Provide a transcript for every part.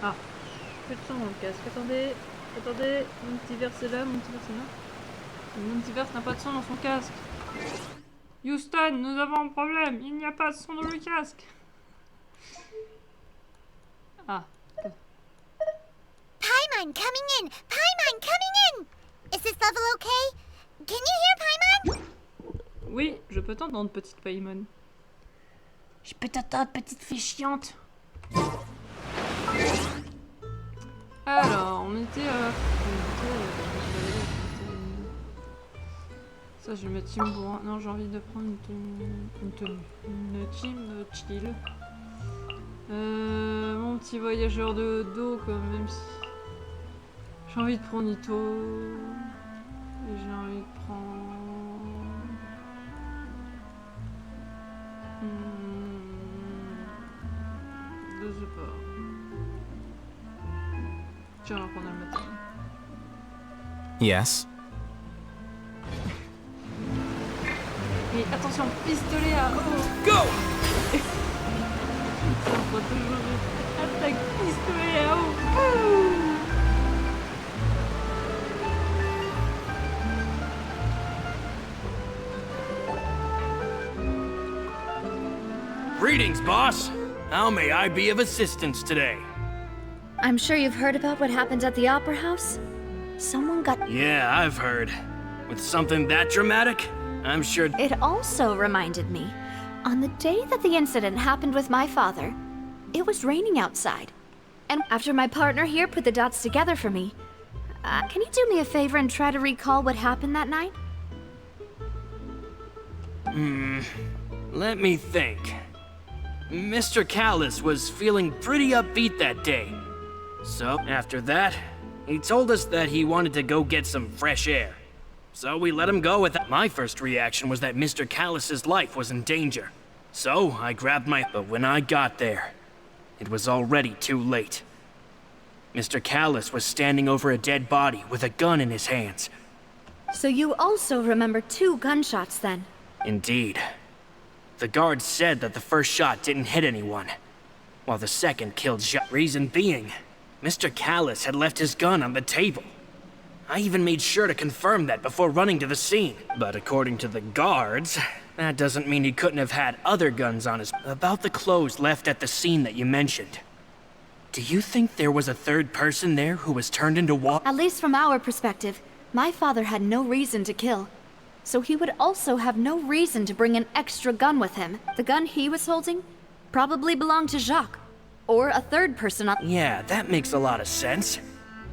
Ah, peu de son dans le casque. Attendez, attendez, mon petit verre c'est là, mon petit verre c'est là. Mon petit verre n'a pas de son dans son casque. Houston, nous avons un problème, il n'y a pas de son dans le casque. Ah. Paimon coming in! Paimon coming in! Is this level okay? Can you hear Paimon? Oui, je peux t'entendre, petite Paimon. Je peux t'entendre, petite fille chiante. Alors, on était ça, je vais mettre team bourrin. Non, j'ai envie de prendre une tenue. Une team chill. Mon petit voyageur de dos, quand même si... J'ai envie de prendre Ito. Et j'ai envie de prendre... Je sais pas. Tiens, on va prendre le matin. Yes. Mais attention, pistolet à eau. Go! On va toujours attaque pistolet à eau. Greetings, boss. How may I be of assistance today? I'm sure you've heard about what happened at the Opera House. Someone got... Yeah, I've heard. With something that dramatic? I'm sure... It also reminded me, on the day that the incident happened with my father, it was raining outside. And after my partner here put the dots together for me, can you do me a favor and try to recall what happened that night? Let me think. Mr. Callis was feeling pretty upbeat that day. So, after that, he told us that he wanted to go get some fresh air. So we let him go with that. My first reaction was that Mr. Callis's life was in danger. So I grabbed my... But when I got there, it was already too late. Mr. Callis was standing over a dead body with a gun in his hands. So you also remember 2 gunshots then? Indeed. The guard said that the first shot didn't hit anyone, while the second killed Reason being, Mr. Callis had left his gun on the table. I even made sure to confirm that before running to the scene. But according to the guards, that doesn't mean he couldn't have had other guns on his... About the clothes left at the scene that you mentioned. Do you think there was a third person there who was turned into water? At least from our perspective, my father had no reason to kill. So he would also have no reason to bring an extra gun with him. The gun he was holding probably belonged to Jacques. Or a third person on... Yeah, that makes a lot of sense.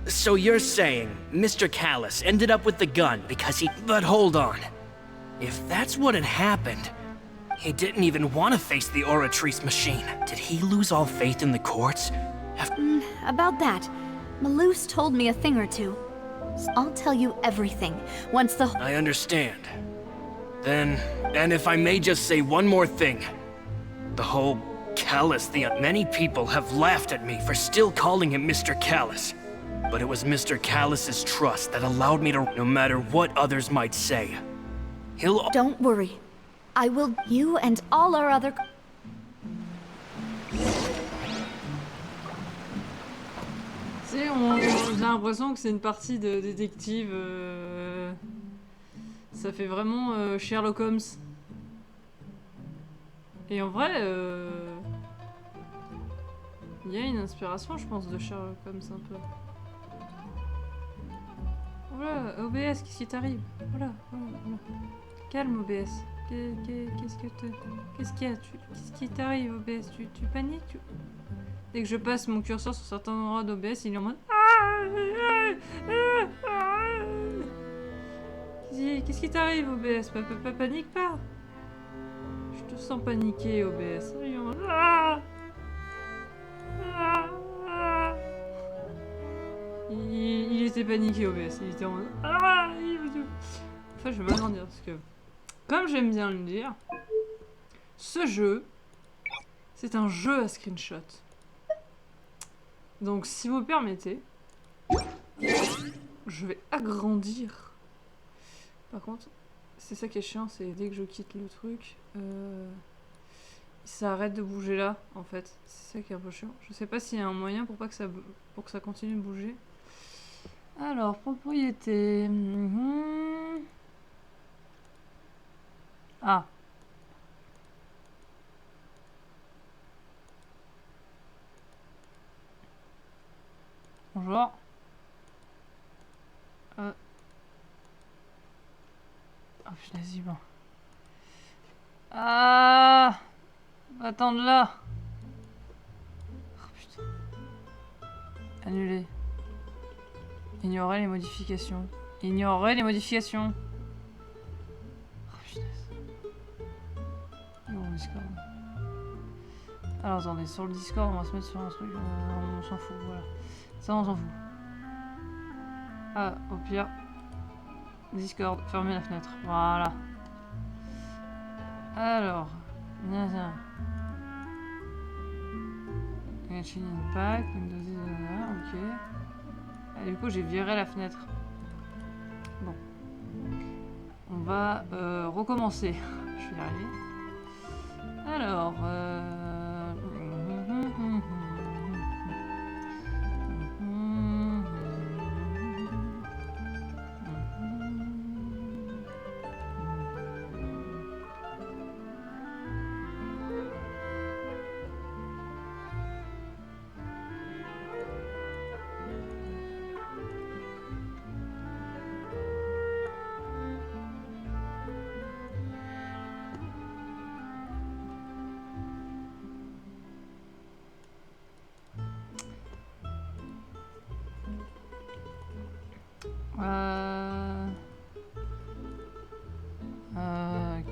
So you're saying Mr. Callis ended up with the gun because he... But hold on. If that's what had happened, he didn't even want to face the Oratrice machine. Did he lose all faith in the courts? About that, Malouse told me a thing or two. I'll tell you everything once the... I understand. Then if I may just say one more thing. The whole Callis thing. Many people have laughed at me for still calling him Mr. Callis. But it was Mr. Callis's trust that allowed me to... No matter what others might say. He'll... Don't worry. I will... You and all our other... J'ai l'impression que c'est une partie de détective. Ça fait vraiment Sherlock Holmes. Et en vrai, il y a une inspiration, je pense, de Sherlock Holmes un peu. Voilà, OBS, qu'est-ce qui t'arrive? Voilà. Calme, OBS. Qu'est-ce qu'il y a? Qu'est-ce qui t'arrive, OBS? Tu paniques? Dès que je passe mon curseur sur certains endroits d'OBS, il est en mode... Qu'est-ce qui t'arrive, OBS? Panique pas. Je te sens paniquer, OBS. Il est en mode... Il était paniqué, OBS. Il était en mode... Enfin, je vais m'agrandir parce que... Comme j'aime bien le dire, ce jeu, c'est un jeu à screenshot. Donc, si vous permettez, je vais agrandir. Par contre, c'est ça qui est chiant, c'est dès que je quitte le truc, ça arrête de bouger là, en fait. C'est ça qui est un peu chiant. Je sais pas s'il y a un moyen pour pas que ça, pour que ça continue de bouger. Alors, propriété. Ah. Bonjour. Oh putain, vas-y, bon. Ah. Attends là. Oh putain. Annuler. Ignorer les modifications. Ignorer les modifications. Oh putain. Où est mon Discord? Alors attendez, sur le Discord, on va se mettre sur un truc. On s'en fout, voilà. Ça, on s'en fout. Ah, au pire. Discord, fermez la fenêtre. Voilà. Alors. Genshin Impact, Windows, ok. Et du coup, j'ai viré la fenêtre. Bon. On va recommencer. Je vais y arriver. Alors.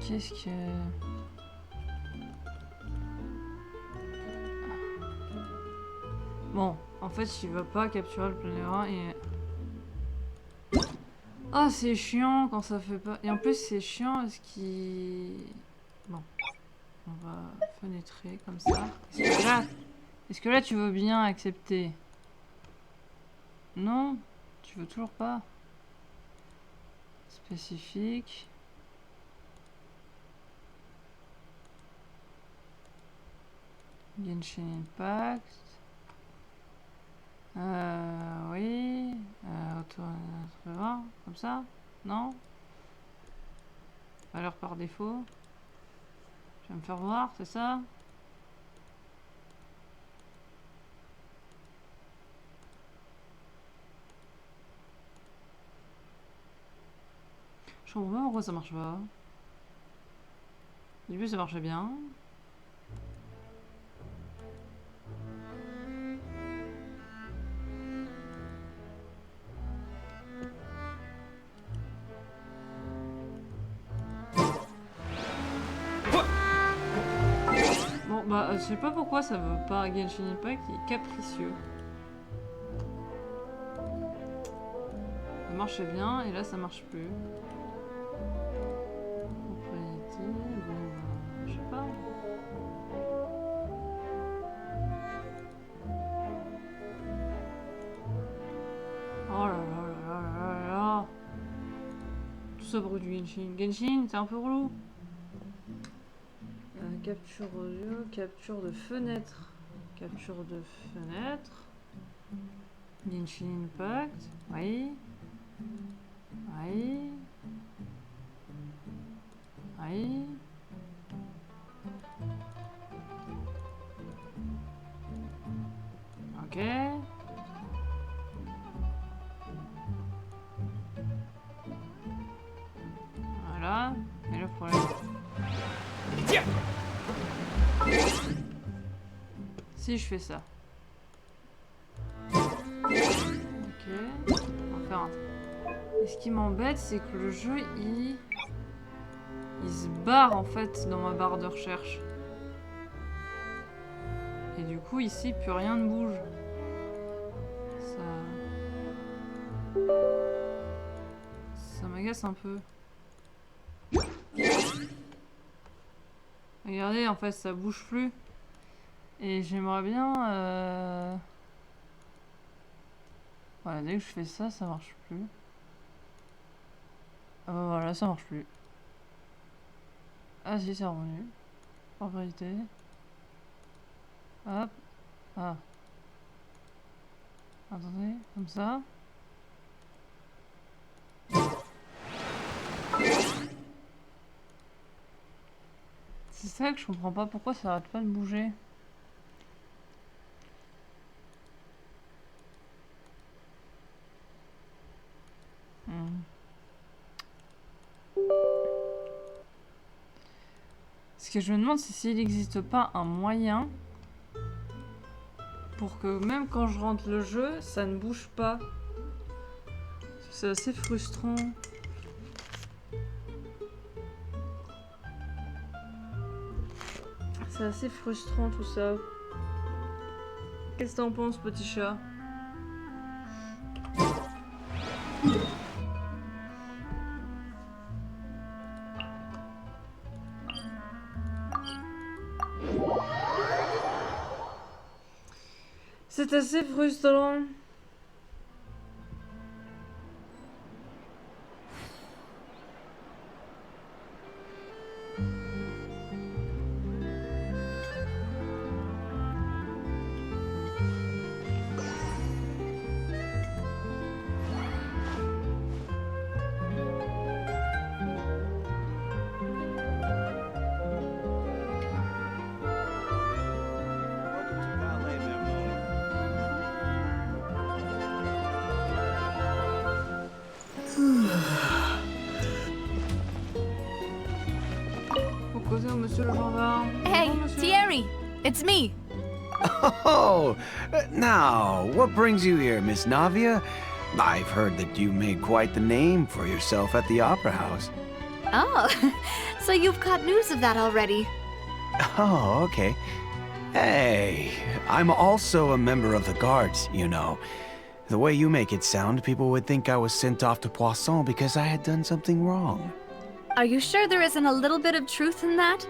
Qu'est-ce que... Bon, en fait, il va pas capturer le planéra et... Ah, c'est chiant quand ça fait pas... Et en plus, c'est chiant parce qu'il... Bon. On va fenêtrer comme ça. Est-ce que là, tu veux bien accepter? Non? Tu veux toujours pas? Spécifique. Genshin Impact. Oui. Comme ça? Non? Valeur par défaut. Tu vas me faire voir, c'est ça? Je comprends pas pourquoi ça marche pas. Au début ça marchait bien. Bon bah je sais pas pourquoi ça veut pas. Genshin Impact, il est capricieux. Ça marchait bien et là ça marche plus. Propriété, bon bah, je sais pas. Oh là là là là là là. Tout ça pour du Genshin. Genshin, c'est un peu relou. Capture audio, capture de fenêtre. Capture de fenêtre. Genshin Impact. Oui. Oui. Oui. Ok. Voilà. Et le problème. Si je fais ça. Ok. On va faire un... Et ce qui m'embête, c'est que le jeu, il se barre en fait dans ma barre de recherche. Et du coup, ici, plus rien ne bouge. Ça m'agace un peu. Regardez, en fait, ça bouge plus. Et j'aimerais bien... Voilà, dès que je fais ça, ça marche plus. Ah bah voilà, ça marche plus. Ah si, c'est revenu. En vérité. Hop. Ah. Attendez, comme ça. C'est ça que je comprends pas pourquoi ça arrête pas de bouger. Ce que je me demande, c'est s'il n'existe pas un moyen pour que même quand je rentre le jeu, ça ne bouge pas. C'est assez frustrant. C'est assez frustrant tout ça. Qu'est-ce que t'en penses, petit chat? C'est assez frustrant. Monsieur le gendarme. Hey, Bonjour, monsieur. Thierry! It's me! Oh, now, what brings you here, Miss Navia? I've heard that you made quite the name for yourself at the Opera House. Oh, so you've caught news of that already. Oh, okay. Hey, I'm also a member of the Guards, you know. The way you make it sound, people would think I was sent off to Poisson because I had done something wrong. Are you sure there isn't a little bit of truth in that?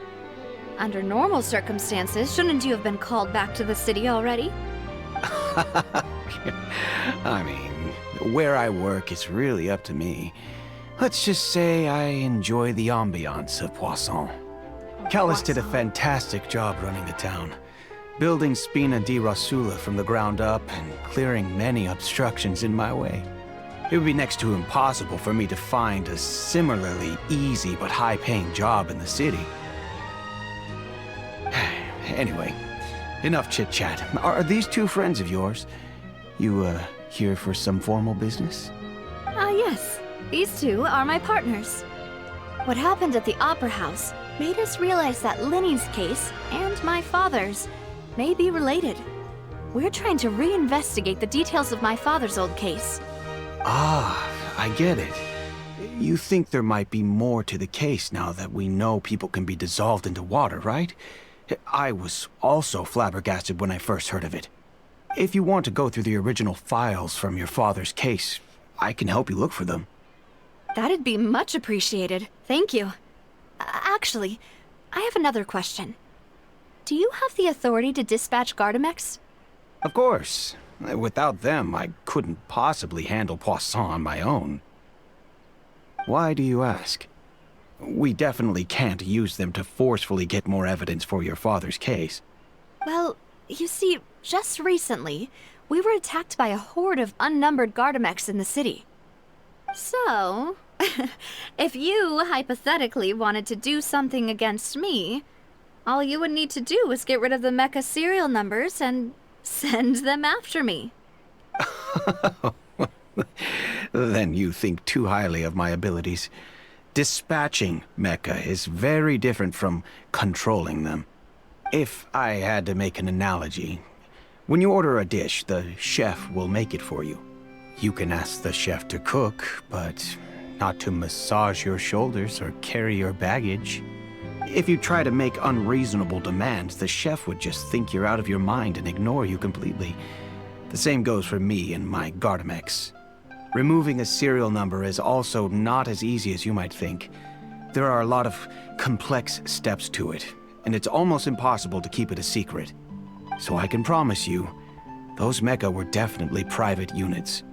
Under normal circumstances, shouldn't you have been called back to the city already? I mean, where I work is really up to me. Let's just say I enjoy the ambiance of Poisson. Callis did a fantastic job running the town, building Spina di Rosula from the ground up and clearing many obstructions in my way. It would be next to impossible for me to find a similarly easy but high-paying job in the city. Anyway, enough chit-chat. Are these two friends of yours? You, here for some formal business? Yes. These two are my partners. What happened at the Opera House made us realize that Linny's case and my father's may be related. We're trying to reinvestigate the details of my father's old case. Ah, I get it. You think there might be more to the case now that we know people can be dissolved into water, right? I was also flabbergasted when I first heard of it. If you want to go through the original files from your father's case, I can help you look for them. That'd be much appreciated. Thank you. Actually, I have another question. Do you have the authority to dispatch Gardamex? Of course. Without them, I couldn't possibly handle Poisson on my own. Why do you ask? We definitely can't use them to forcefully get more evidence for your father's case. Well, you see, just recently, we were attacked by a horde of unnumbered Gardamex in the city. So, if you hypothetically wanted to do something against me, all you would need to do is get rid of the mecha serial numbers and send them after me. Then you think too highly of my abilities. Dispatching mecha is very different from controlling them. If I had to make an analogy, when you order a dish, the chef will make it for you. You can ask the chef to cook, but not to massage your shoulders or carry your baggage. If you try to make unreasonable demands, the chef would just think you're out of your mind and ignore you completely. The same goes for me and my Gardamex. Removing a serial number is also not as easy as you might think. There are a lot of complex steps to it, and it's almost impossible to keep it a secret. So I can promise you, those mecha were definitely private units.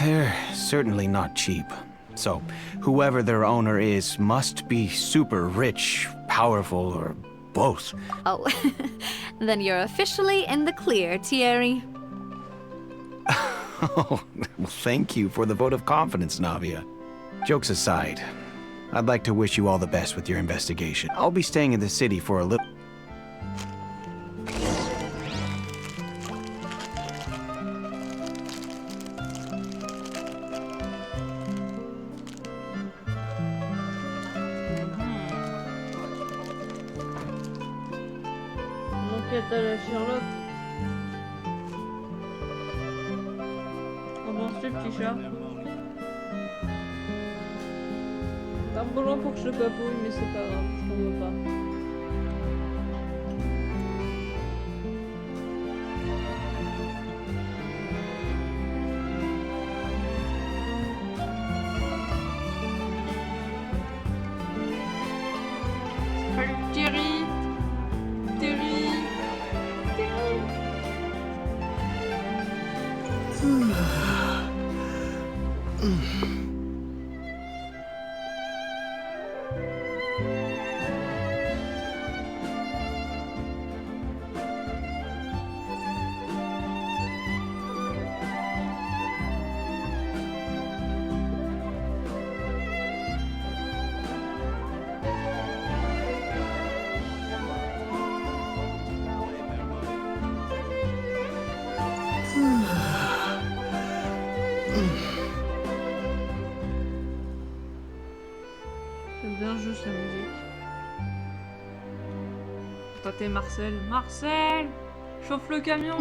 They're certainly not cheap. So, whoever their owner is must be super rich, powerful, or both. Oh, then you're officially in the clear, Thierry. Oh, well, thank you for the vote of confidence, Navia. Jokes aside, I'd like to wish you all the best with your investigation. I'll be staying in the city for a little... Enquête à la Sherlock. Avance le petit chat. C'est un peu long pour que je le papouille, mais c'est pas grave, je t'en veux pas. Salut Thierry. Thierry. Thierry. J'aime bien juste la musique. Putain, t'es Marcel. Marcel! Chauffe le camion!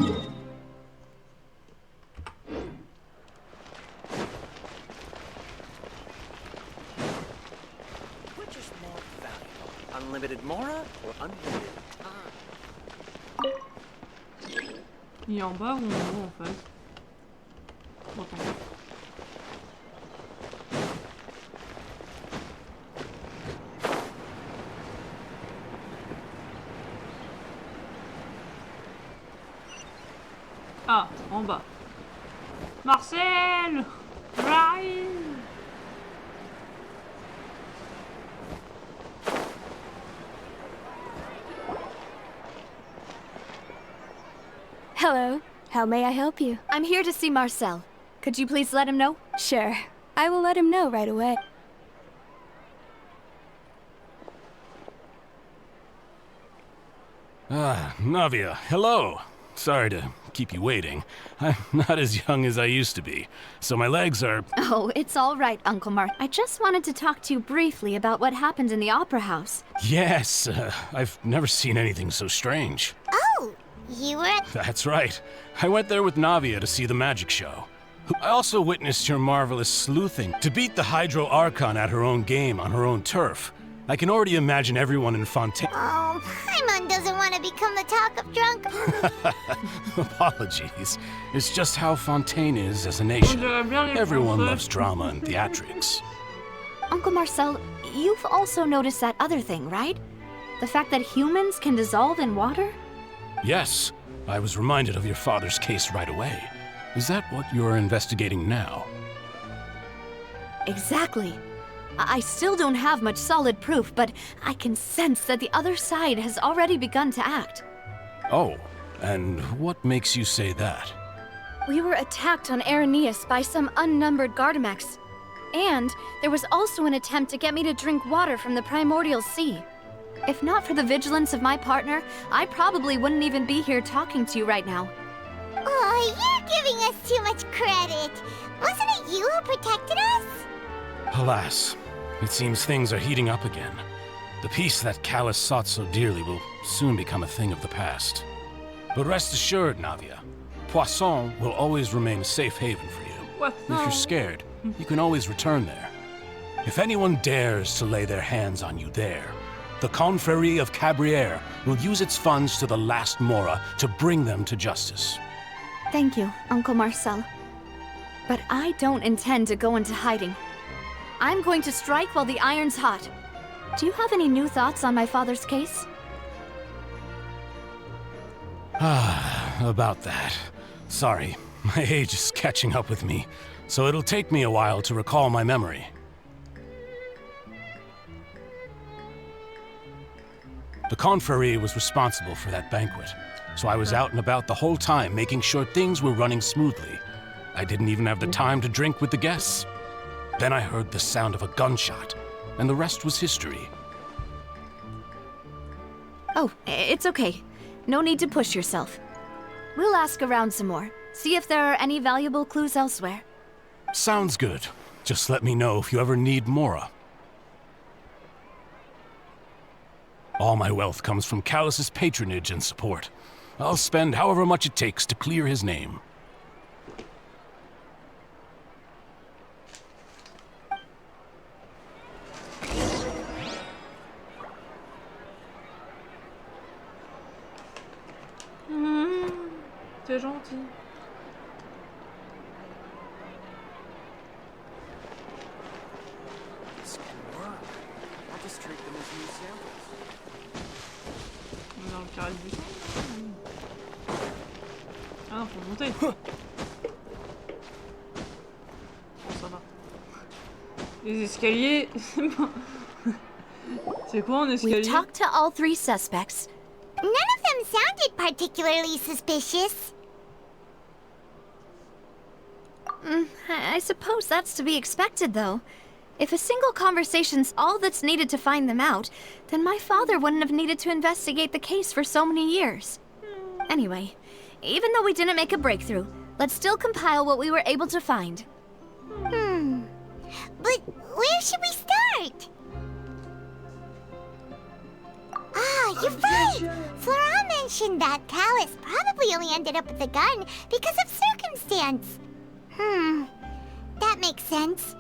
Which is more valuable, unlimited mora or unlimited time? Il est en bas ou en haut en fait? Bon, attends. Ah, en bas. Marcel! J'arrive! Hello. How may I help you? I'm here to see Marcel. Could you please let him know? Sure. I will let him know right away. Ah, Navia, hello. Sorry to keep you waiting. I'm not as young as I used to be, so my legs are... Oh, it's all right, Uncle Mark. I just wanted to talk to you briefly about what happened in the opera house. Yes, I've never seen anything so strange. Oh, you were at... That's right. I went there with Navia to see the magic show. I also witnessed your marvelous sleuthing to beat the Hydro Archon at her own game on her own turf. I can already imagine everyone in Fontaine... Oh, Paimon doesn't want to become the talk of drunk. Apologies. It's just how Fontaine is as a nation. Everyone loves drama and theatrics. Uncle Marcel, you've also noticed that other thing, right? The fact that humans can dissolve in water? Yes, I was reminded of your father's case right away. Is that what you're investigating now? Exactly. I still don't have much solid proof, but I can sense that the other side has already begun to act. Oh, and what makes you say that? We were attacked on Araneus by some unnumbered Gardamex. And there was also an attempt to get me to drink water from the primordial sea. If not for the vigilance of my partner, I probably wouldn't even be here talking to you right now. Oh, you're giving us too much credit. Wasn't it you who protected us? Alas, it seems things are heating up again. The peace that Callus sought so dearly will soon become a thing of the past. But rest assured, Navia, Poisson will always remain a safe haven for you. If you're scared, you can always return there. If anyone dares to lay their hands on you there, the Confrérie of Cabrières will use its funds to the last Mora to bring them to justice. Thank you, Uncle Marcel. But I don't intend to go into hiding. I'm going to strike while the iron's hot. Do you have any new thoughts on my father's case? About that. Sorry, my age is catching up with me, so it'll take me a while to recall my memory. The confrérie was responsible for that banquet, so I was out and about the whole time making sure things were running smoothly. I didn't even have the time to drink with the guests. Then I heard the sound of a gunshot, and the rest was history. Oh, it's okay. No need to push yourself. We'll ask around some more, see if there are any valuable clues elsewhere. Sounds good. Just let me know if you ever need Mora. All my wealth comes from Callus's patronage and support. I'll spend however much it takes to clear his name. C'est gentil. I'll just treat them as new samples. On est dans le carré du sang. Ah non, faut monter. Bon, ça va. Les escaliers, c'est pas... C'est quoi un We escalier? talked to all 3 suspects. None of them sounded particularly suspicious. I suppose that's to be expected, though. If a single conversation's all that's needed to find them out, then my father wouldn't have needed to investigate the case for so many years. Anyway, even though we didn't make a breakthrough, let's still compile what we were able to find. But where should we start? Ah, you're right! Flora mentioned that Callus probably only ended up with the gun because of circumstance. That makes sense.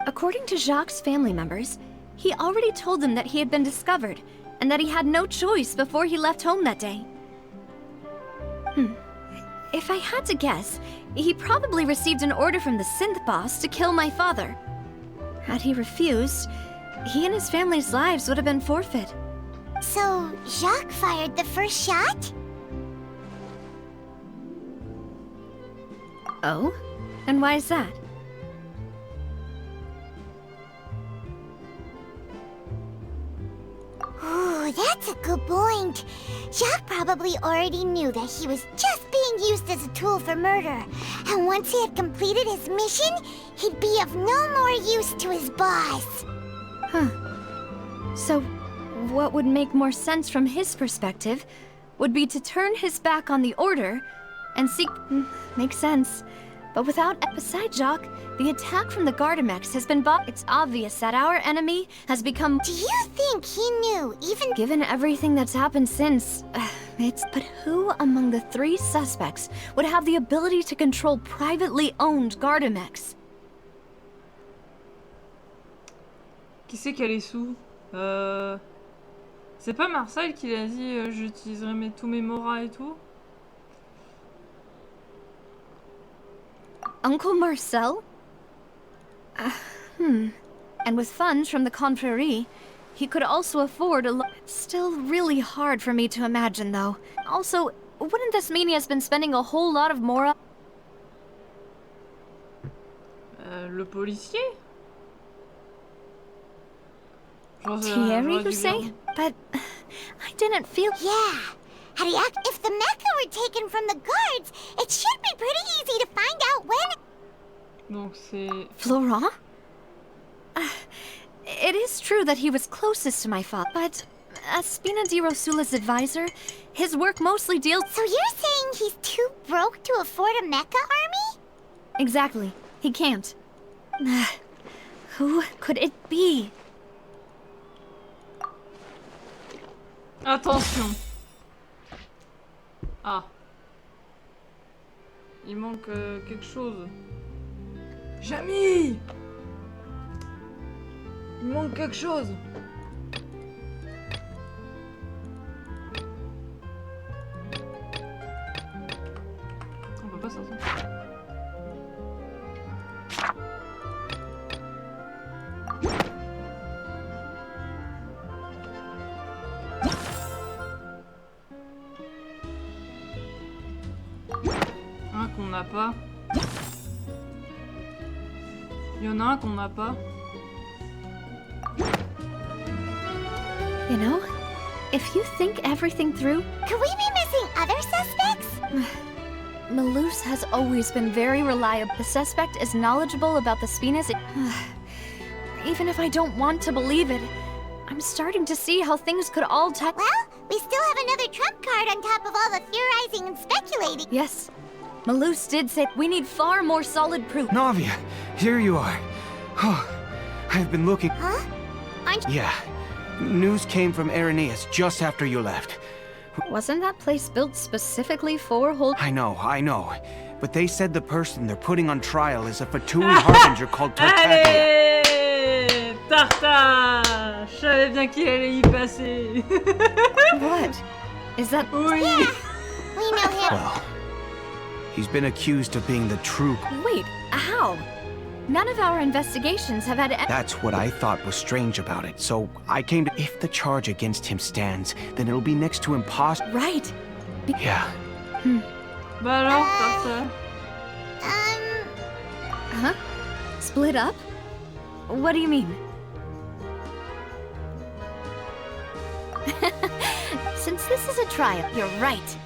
According to Jacques' family members, he already told them that he had been discovered, and that he had no choice before he left home that day. If I had to guess, he probably received an order from the synth boss to kill my father. Had he refused, he and his family's lives would have been forfeit. So, Jacques fired the first shot? Oh? And why is that? Ooh, that's a good point. Jacques probably already knew that he was just being used as a tool for murder. And once he had completed his mission, he'd be of no more use to his boss. So, what would make more sense from his perspective would be to turn his back on the order and seek... Makes sense. But besides Jacques, the attack from the Gardamex has been It's obvious that our enemy has become... Do you think he knew, even... Given everything that's happened since... But who among the 3 suspects would have the ability to control privately owned Gardamex? Qui c'est qui a les sous? C'est pas Marcel qui l'a dit j'utiliserai tous mes moras et tout? Uncle Marcel? And with funds from the confrérie, he could also afford a lot. It's still really hard for me to imagine, though. Also, wouldn't this mean he has been spending a whole lot of mora? Le policier? Thierry, you say? But I didn't feel... Yeah. If the mecha were taken from the guards, it should be pretty easy to find out when... Donc c'est... Florent? It is true that he was closest to my father, but as Spina di Rosula's advisor, his work mostly deals... So you're saying he's too broke to afford a mecha army? Exactly. He can't. Who could it be? Attention. Ah. Il manque quelque chose. Jamy! Il manque quelque chose. On peut pas sortir. Un qu'on n'a pas. Il y en a un qu'on n'a pas. You know, If you think everything through, Could we be missing other suspects? Malus has always been very reliable. The suspect is knowledgeable about the Spinas. Even if I don't want to believe it, I'm starting to see how things could all touch. Well, we still have another trump card on top of all the theorizing and speculating. Yes, Malus did say we need far more solid proof. Navia, here you are. Oh, I've been looking. Huh? Aren't you? Yeah. News came from Irenaeus just after you left. Wasn't that place built specifically for hold? I know. But they said the person they're putting on trial is a Fatui harbinger called Tartaglia. Allez, Tartaglia. Je savais bien qu'il allait y passer. What? Is that... Oui. We know him. Well, he's been accused of being the true... Wait, how? None of our investigations have had That's what I thought was strange about it, so I came to... If the charge against him stands, then it'll be next to impossible. Right. Yeah. Bah alors, Tartaglia. Huh? Split up? What do you mean? Since this is a trial, you're right.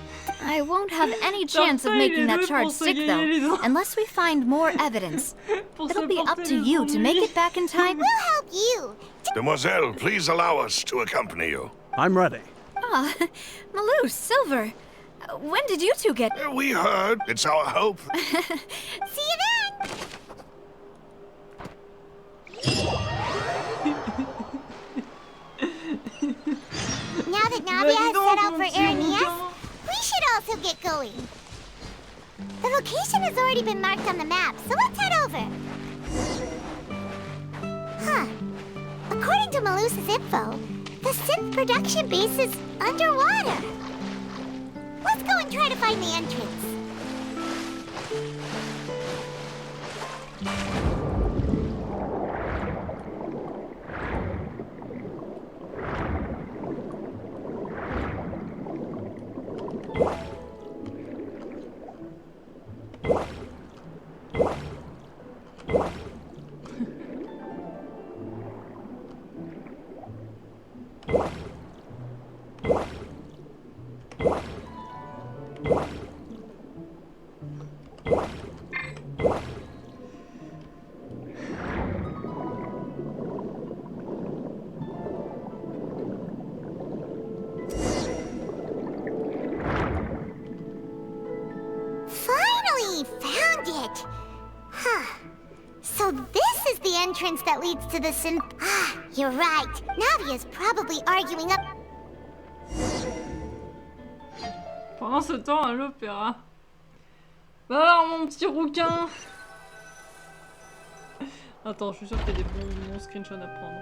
I won't have any chance of making that charge stick, though, unless we find more evidence. It'll be up to you to make it back in time. We'll help you. Demoiselle, please allow us to accompany you. I'm ready. Ah, Malus, Silver. When did you two get... We heard. It's our hope. See you then. Now that Navia has set out for Irenaeus, we should also get going. The location has already been marked on the map, so let's head over. Huh. According to Malus's info, the synth production base is underwater. Let's go and try to find the entrance. Finally found it! Huh. So this is the entrance that leads to the synth... Ah, you're right. Navia's probably arguing up... Pendant ce temps, à l'opéra. Bah alors, mon petit rouquin. Attends, je suis sûr qu'il y a des bons screenshots à prendre.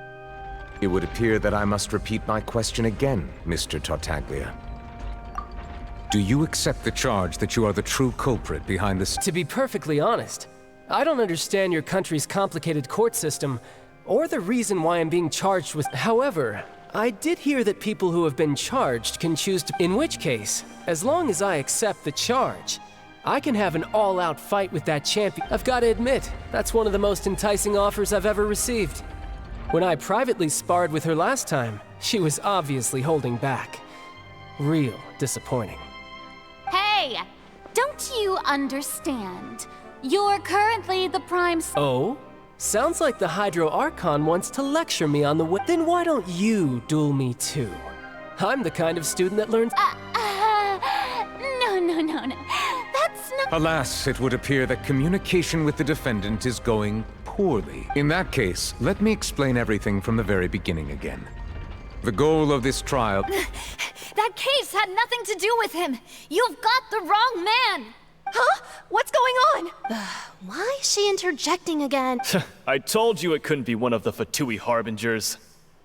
It would appear that I must repeat my question again, Mr. Tartaglia. Do you accept the charge that you are the true culprit behind this? To be perfectly honest, I don't understand your country's complicated court system, or the reason why I'm being charged with... However, I did hear that people who have been charged can choose to... In which case, as long as I accept the charge, I can have an all-out fight with that champion. I've got to admit, that's one of the most enticing offers I've ever received. When I privately sparred with her last time, she was obviously holding back. Real disappointing. Hey! Don't you understand? You're currently the prime... Oh? Sounds like the Hydro Archon wants to lecture me on the way. Then why don't you duel me too? I'm the kind of student that learns... No. That's not... Alas, it would appear that communication with the defendant is going poorly. In that case, let me explain everything from the very beginning again. The goal of this trial... That case had nothing to do with him! You've got the wrong man! Huh? What's going on? Why is she interjecting again? I told you it couldn't be one of the Fatui harbingers.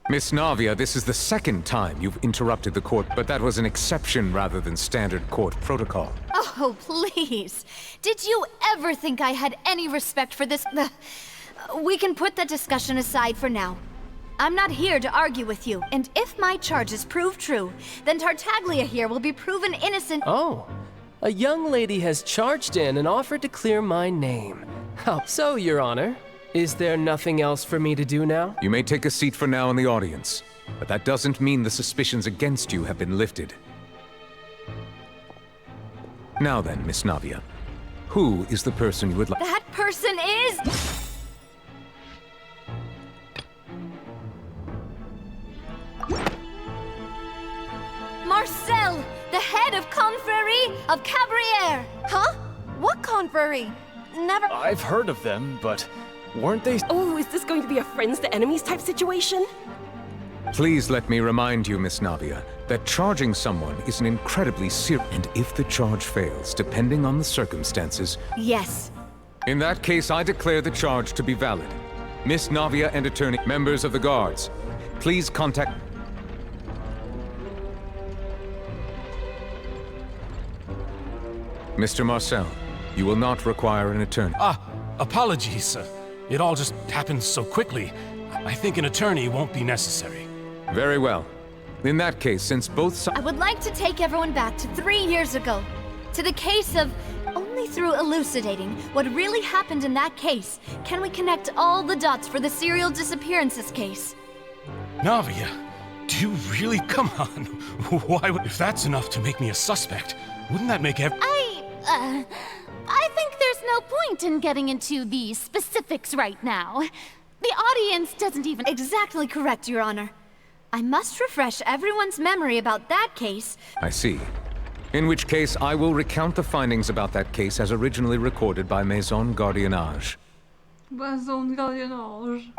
Miss Navia, this is the second time you've interrupted the court, but that was an exception rather than standard court protocol. Oh, please. Did you ever think I had any respect for this? We can put that discussion aside for now. I'm not here to argue with you, and if my charges prove true, then Tartaglia here will be proven innocent. Oh, a young lady has charged in and offered to clear my name. How so, Your Honor? Is there nothing else for me to do now? You may take a seat for now in the audience, but that doesn't mean the suspicions against you have been lifted. Now then, Miss Navia, who is the person you would like— That person is... Marcel, the head of confrérie of Cabriere! Huh? What confrérie? Never— I've heard of them, but weren't they— Oh, is this going to be a friends to enemies type situation? Please let me remind you, Miss Navia, that charging someone is an incredibly serious— and if the charge fails, depending on the circumstances— Yes. In that case, I declare the charge to be valid. Miss Navia and attorney— members of the guards, please contact— Mr. Marcel, you will not require an attorney. Apologies, sir. It all just happened so quickly. I think an attorney won't be necessary. Very well. In that case, since both sides— I would like to take everyone back to 3 years ago. To the case of... Only through elucidating what really happened in that case can we connect all the dots for the serial disappearances case. Navia, do you really? Come on. Why would— If that's enough to make me a suspect, wouldn't that make I think there's no point in getting into the specifics right now. The audience doesn't even— Exactly correct, Your Honor. I must refresh everyone's memory about that case. I see. In which case, I will recount the findings about that case as originally recorded by Maison Gardiennage. Maison Gardiennage.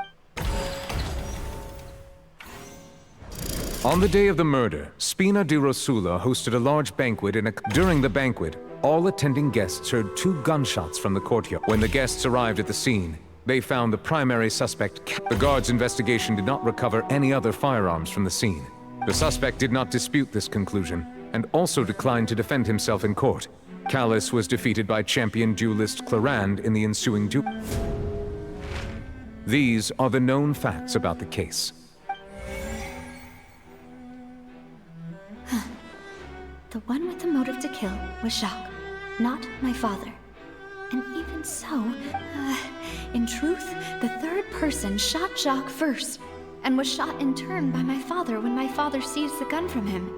On the day of the murder, Spina di Rosula hosted a large banquet During the banquet, all attending guests heard 2 gunshots from the courtyard. When the guests arrived at the scene, they found the primary suspect. The guards' investigation did not recover any other firearms from the scene. The suspect did not dispute this conclusion, and also declined to defend himself in court. Callis was defeated by champion duelist Clarand in the ensuing duel. These are the known facts about the case. The one with the motive to kill was Jacques, not my father. And even so, in truth, the third person shot Jacques first, and was shot in turn by my father when my father seized the gun from him.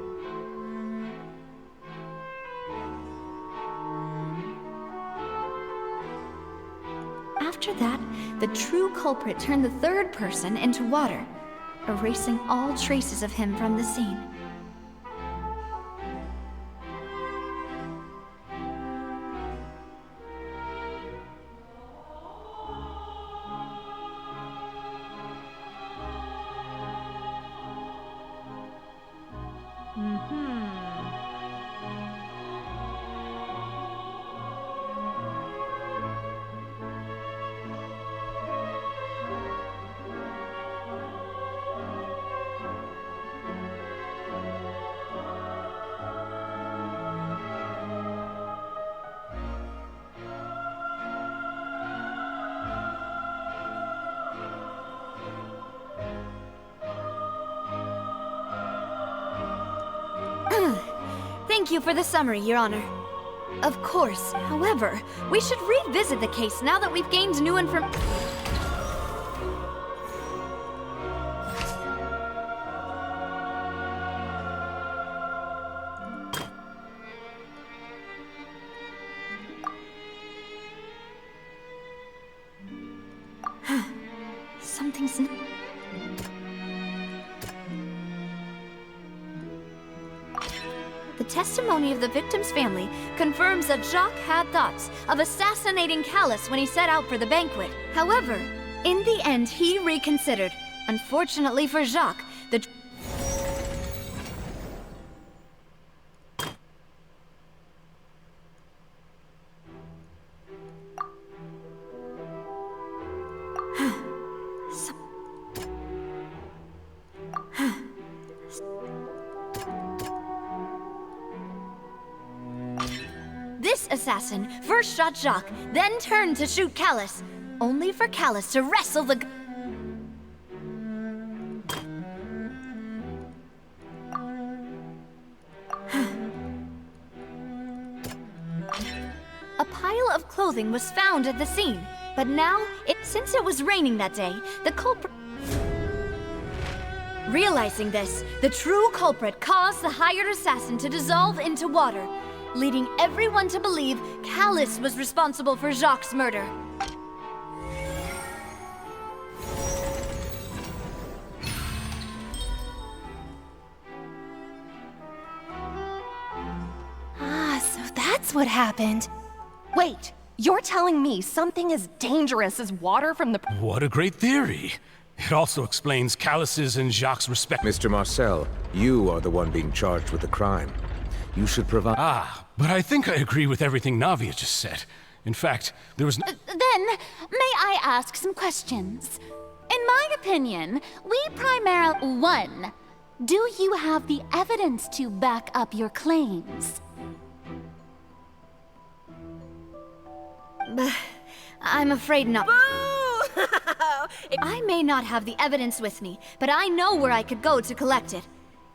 After that, the true culprit turned the third person into water, erasing all traces of him from the scene. Thank you for the summary, Your Honor. Of course, however, we should revisit the case now that we've gained new information. Something's... The testimony of the victim's family confirms that Jacques had thoughts of assassinating Callis when he set out for the banquet. However, in the end, he reconsidered. Unfortunately for Jacques, the... This assassin first shot Jacques, then turned to shoot Callis, only for Callis to wrestle the... A pile of clothing was found at the scene, But now, since it was raining that day, the culprit... Realizing this, the true culprit caused the hired assassin to dissolve into water, leading everyone to believe Callus was responsible for Jacques' murder. So that's what happened. Wait, you're telling me something as dangerous as water from the... What a great theory. It also explains Callus's and Jacques' respect. Mr. Marcel, you are the one being charged with the crime. You should provide... But I think I agree with everything Navia just said. In fact, there was no... Then, may I ask some questions? In my opinion, we primarily... 1. Do you have the evidence to back up your claims? I'm afraid not. I may not have the evidence with me, but I know where I could go to collect it.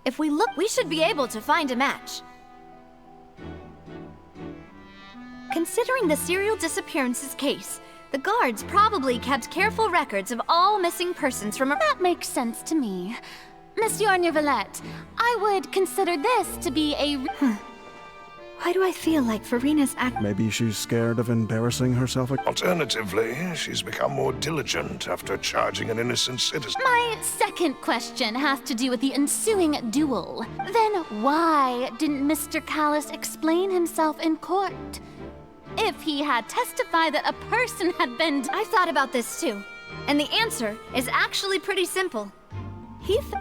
If we look, we should be able to find a match. Considering the serial disappearances case, the guards probably kept careful records of all missing persons from... That makes sense to me. Monsieur Neuvillette, I would consider this to be a... Why do I feel like Farina's act... Maybe she's scared of embarrassing herself. Alternatively, she's become more diligent after charging an innocent citizen. My second question has to do with the ensuing duel. Then why didn't Mr. Callus explain himself in court? If he had testified that a person had been... I've thought about this too, and the answer is actually pretty simple.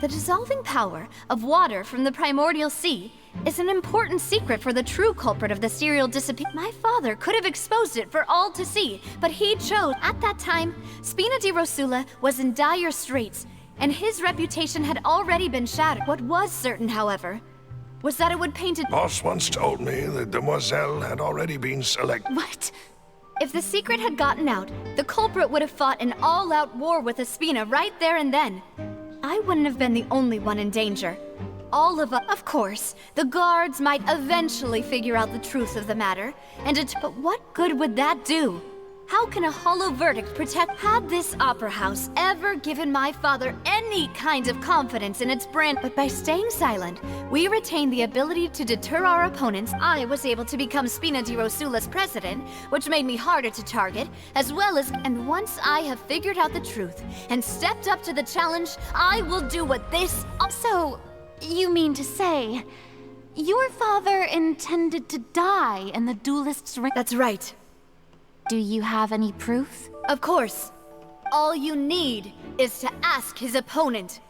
The dissolving power of water from the primordial sea is an important secret for the true culprit of the serial disappearance. My father could have exposed it for all to see, but he chose. At that time, Spina di Rosula was in dire straits, and his reputation had already been shattered. What was certain, however, was that it would paint it... Boss once told me that Demoiselle had already been selected. What? If the secret had gotten out, the culprit would have fought an all-out war with Espina right there and then. I wouldn't have been the only one in danger. All of us, of course, the guards might eventually figure out the truth of the matter, but what good would that do? How can a hollow verdict protect? Had this opera house ever given my father any kind of confidence in its brand? But by staying silent, we retained the ability to deter our opponents. I was able to become Spina di Rosula's president, which made me harder to target, as well as... And once I have figured out the truth and stepped up to the challenge, I will do what this... So, you mean to say, your father intended to die in the duelist's ring? That's right. Do you have any proof? Of course. All you need is to ask his opponent.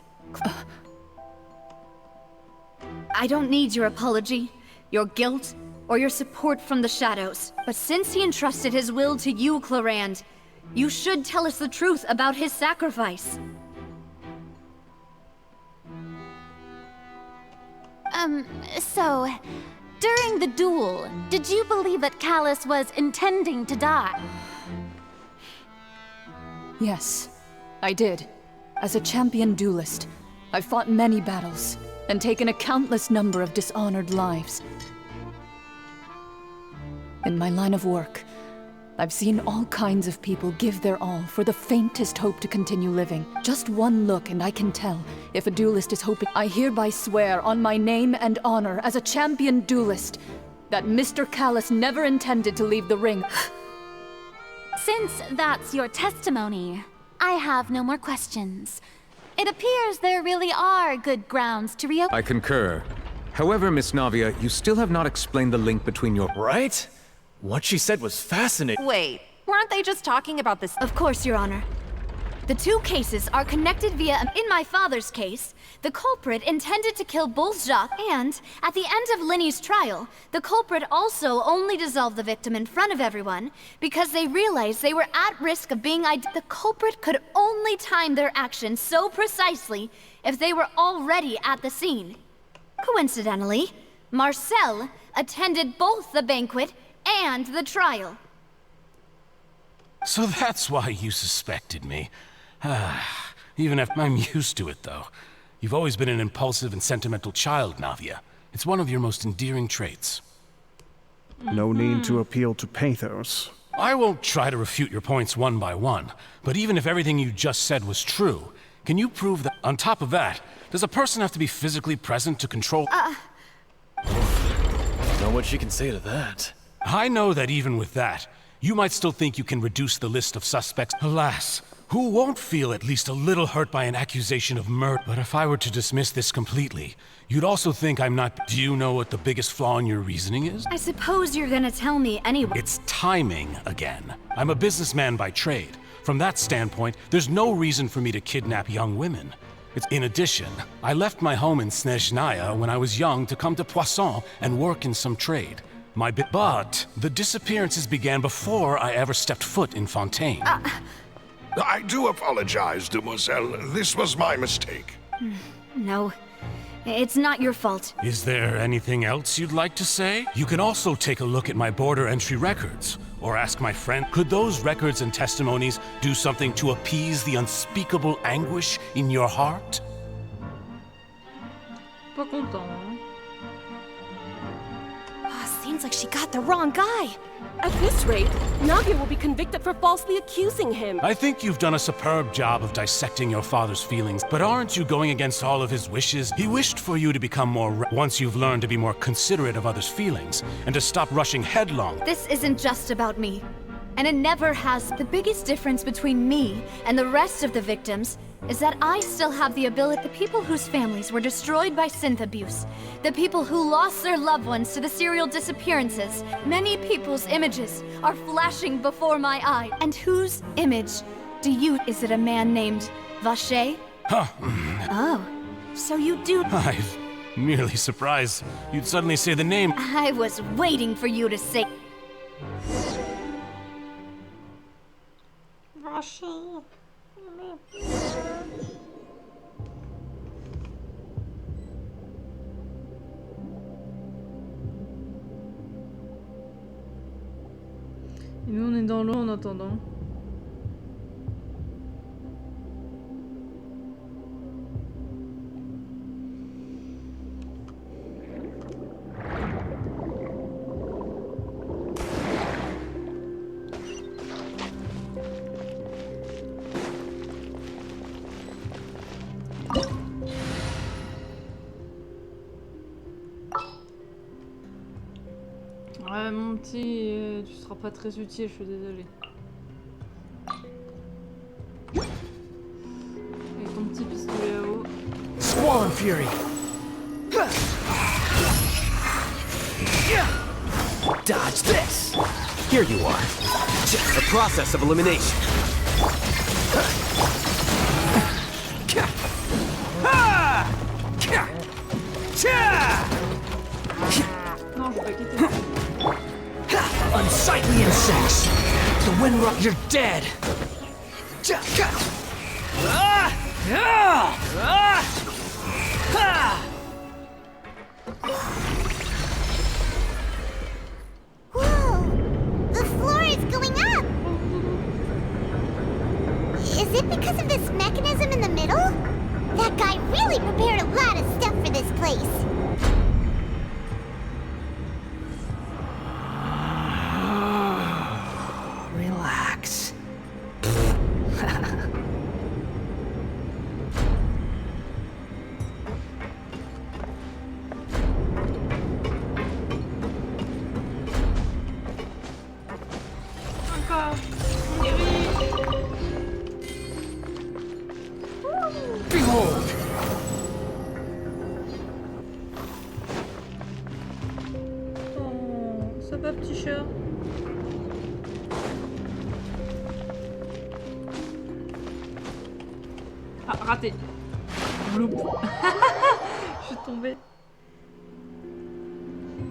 I don't need your apology, your guilt, or your support from the shadows. But since he entrusted his will to you, Clarand, you should tell us the truth about his sacrifice. So, during the duel, did you believe that Callus was intending to die? Yes, I did. As a champion duelist, I've fought many battles and taken a countless number of dishonored lives. In my line of work, I've seen all kinds of people give their all for the faintest hope to continue living. Just one look and I can tell if a duelist is hoping. I hereby swear on my name and honor as a champion duelist that Mr. Callus never intended to leave the ring. Since that's your testimony, I have no more questions. It appears there really are good grounds to reopen. I concur. However, Miss Navia, you still have not explained the link between your... Right? What she said was fascinating. Wait, weren't they just talking about this? Of course, Your Honor. The two cases are connected via... In my father's case, the culprit intended to kill both Jacques, and at the end of Linny's trial, the culprit also only dissolved the victim in front of everyone because they realized they were at risk of being... The culprit could only time their actions so precisely if they were already at the scene. Coincidentally, Marcel attended both the banquet and the trial. So that's why you suspected me. Even if I'm used to it, though. You've always been an impulsive and sentimental child, Navia. It's one of your most endearing traits. No need to appeal to pathos. I won't try to refute your points one by one, but even if everything you just said was true, can you prove that? On top of that, does a person have to be physically present to control? Know what she can say to that. I know that even with that, you might still think you can reduce the list of suspects. Alas, who won't feel at least a little hurt by an accusation of murder? But if I were to dismiss this completely, you'd also think I'm not. Do you know what the biggest flaw in your reasoning is? I suppose you're gonna tell me anyway. It's timing again. I'm a businessman by trade. From that standpoint, there's no reason for me to kidnap young women. In addition, I left my home in Snezhnaya when I was young to come to Poisson and work in some trade. But the disappearances began before I ever stepped foot in Fontaine. I do apologize, demoiselle. This was my mistake. No, it's not your fault. Is there anything else you'd like to say? You can also take a look at my border entry records, or ask my friend. Could those records and testimonies do something to appease the unspeakable anguish in your heart? Pas content, hein? Seems like she got the wrong guy. At this rate, Navia will be convicted for falsely accusing him. I think you've done a superb job of dissecting your father's feelings, but aren't you going against all of his wishes? He wished for you to become once you've learned to be more considerate of others' feelings, and to stop rushing headlong. This isn't just about me, and it never has. The biggest difference between me and the rest of the victims is that I still have the ability. The people whose families were destroyed by synth abuse, the people who lost their loved ones to the serial disappearances, many people's images are flashing before my eye. And whose image do you? Is it a man named Vacher? Huh. Oh, so you do. I'm merely surprised you'd suddenly say the name. I was waiting for you to say. Vacher. Et nous on est dans l'eau en attendant. Ouais, mon petit, tu seras pas très utile, je suis désolée. Avec ton petit pistolet à eau. Swan Fury! Dodge this! Here you are. Just the process of elimination. Non, je vais pas quitter. Unsightly insects! The Windrut, you're dead! Whoa! The floor is going up! Is it because of this mechanism in the middle? That guy really prepared a lot of stuff for this place. Relax. Encore. On guérit. Behold! Oh, ça va, petit chat. Ah, raté. Bloup. Je suis tombée.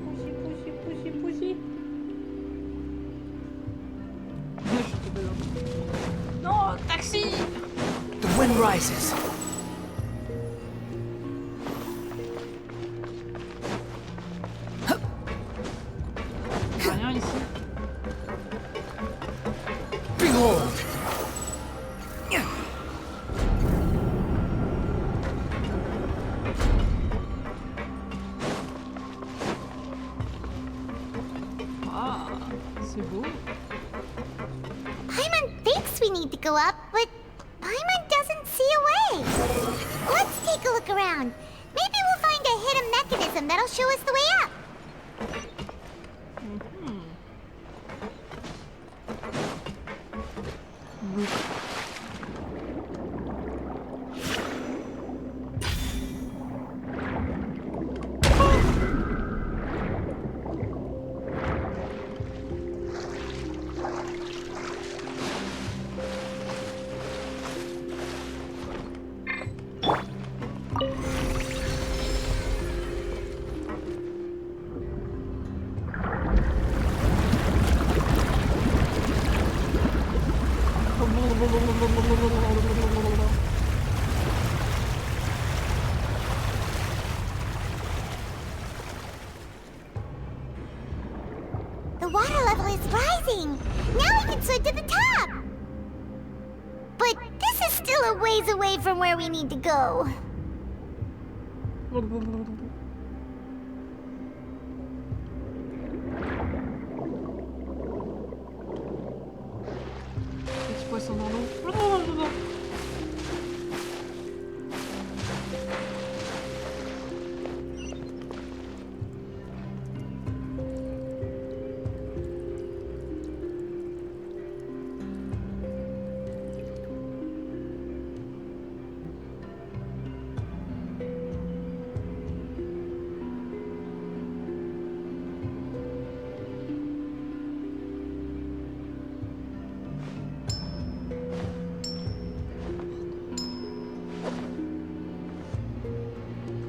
Poussi, poussi, poussi, poussi. Je suis tombée là. Non, taxi. The wind rises. Rien ici. Behold! Ah, c'est beau. we need to go up, but Paimon doesn't see a way. Let's take a look around. Maybe we'll find a hidden mechanism that'll show us the way up. The water level is rising. Now we can swim to the top. But this is still a ways away from where we need to go. Petit poisson dans l'eau.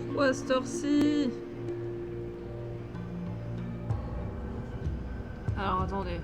Pourquoi à cette heure-ci? Alors attendez.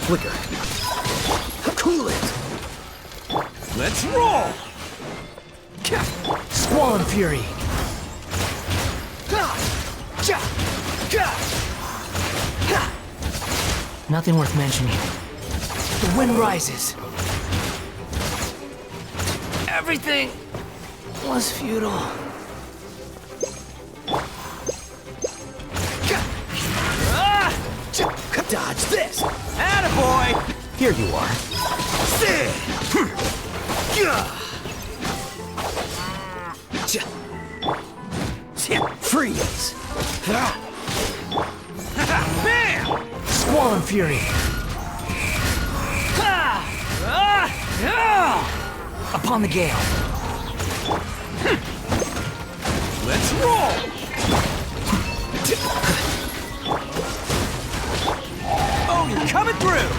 Flicker. Cool it. Let's roll! Squall and Fury. Nothing worth mentioning. The wind rises. Everything was futile. Dodge this! Attaboy! Here you are. Freeze! Bam! Squall and Fury. Upon the gale. Let's roll! Oh, you're coming through!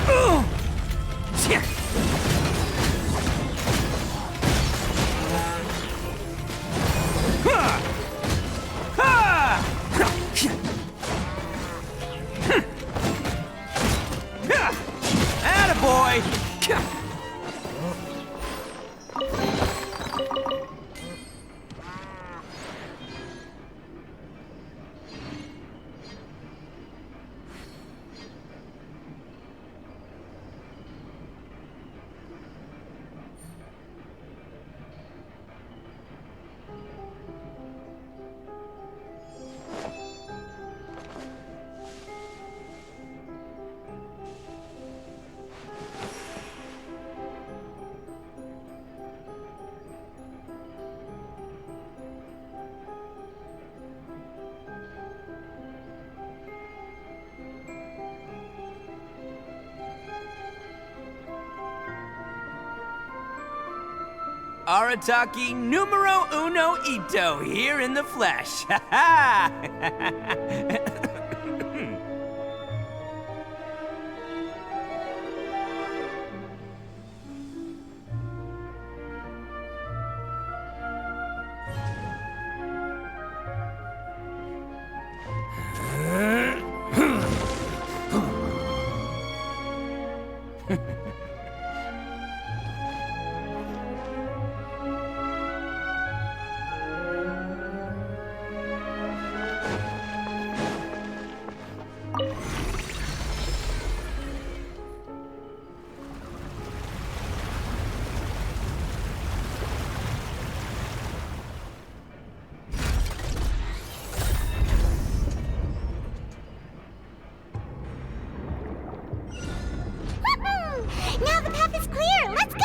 Attaboy! Arataki numero uno ito here in the flesh. Ha ha! Now the path is clear! Let's go!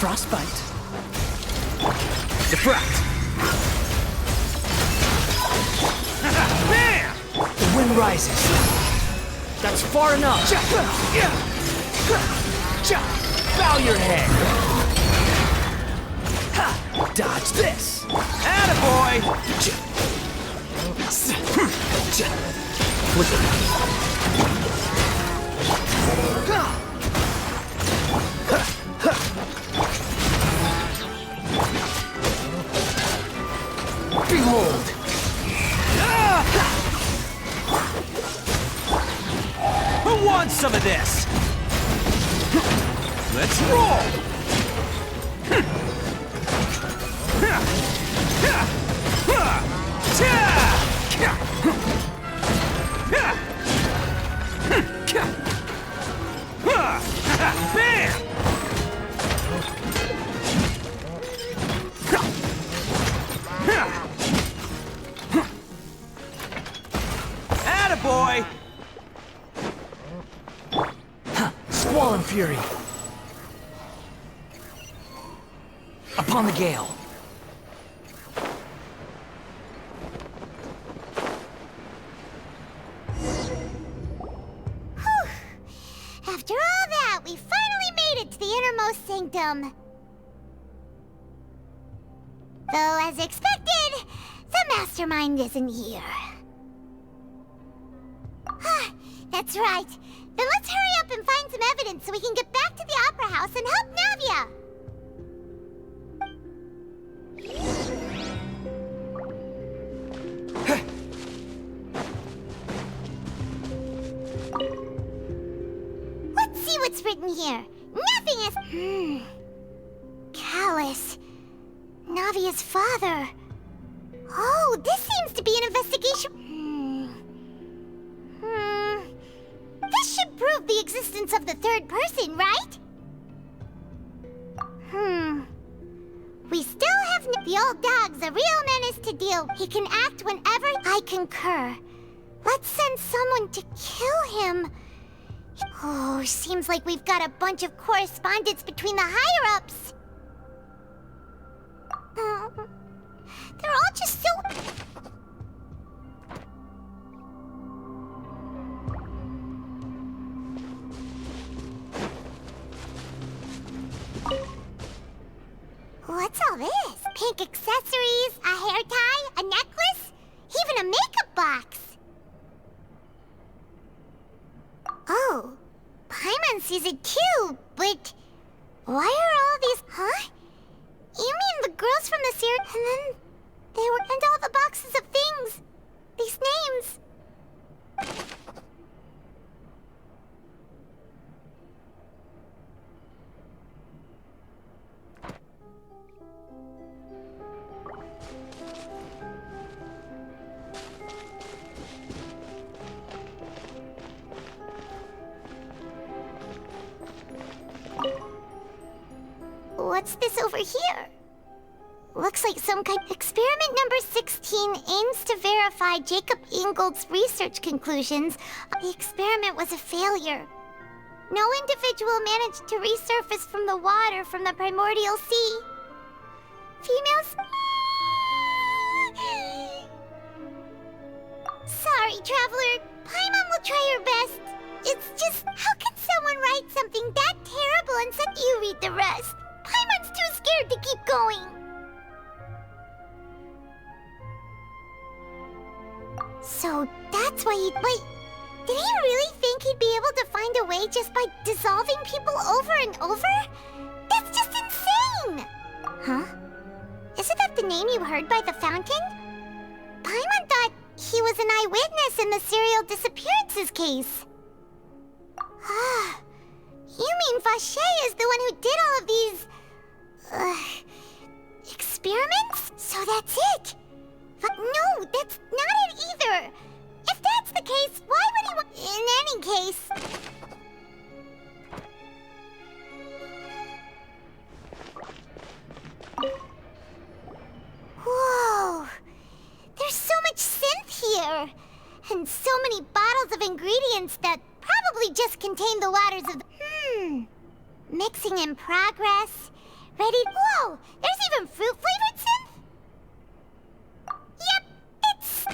Frostbite. Defract. Bam! The wind rises. That's far enough. Bow your head. Dodge this. Attaboy! Behold! Who wants some of this? Let's roll! bad boy! Squall and fury. Upon the gale. After all that, we finally made it to the innermost sanctum. Though, as expected, the mastermind isn't here. That's right. Then let's hurry up and find some evidence so we can get back to the Opera House and help Navia. Let's see what's written here. Nothing is... Callus. Navia's father. Oh, this seems to be an investigation... This should prove the existence of the third person, right? We still have the old dog's a real menace to deal with. He can act whenever. I concur. Let's send someone to kill him. Oh, seems like we've got a bunch of correspondence between the higher-ups. They're all just so... What's all this? Pink accessories, a hair tie, a necklace, even a makeup box. Oh, Paimon sees it too, but why are all these... Huh? You mean the girls from the series? And then they were... And all the boxes of things. These names. What's this over here? Looks like some kind... Experiment number 16 aims to verify Jacob Ingold's research conclusions. The experiment was a failure. No individual managed to resurface from the water from the primordial sea. Females... Sorry, Traveler. Paimon will try her best. It's just... How can someone write something that terrible and let you read the rest? Paimon's too scared to keep going. So that's why he... Wait, did he really think he'd be able to find a way just by dissolving people over and over? That's just insane! Huh? Isn't that the name you heard by the fountain? Paimon thought he was an eyewitness in the serial disappearances case. You mean Vache is the one who did all of these... experiments? So that's it? No, that's not it either! If that's the case, why would he want... In any case... Whoa! There's so much synth here! And so many bottles of ingredients that probably just contain the waters of the... Mixing in progress. Ready? Whoa! There's even fruit-flavored synth? Yep, it's...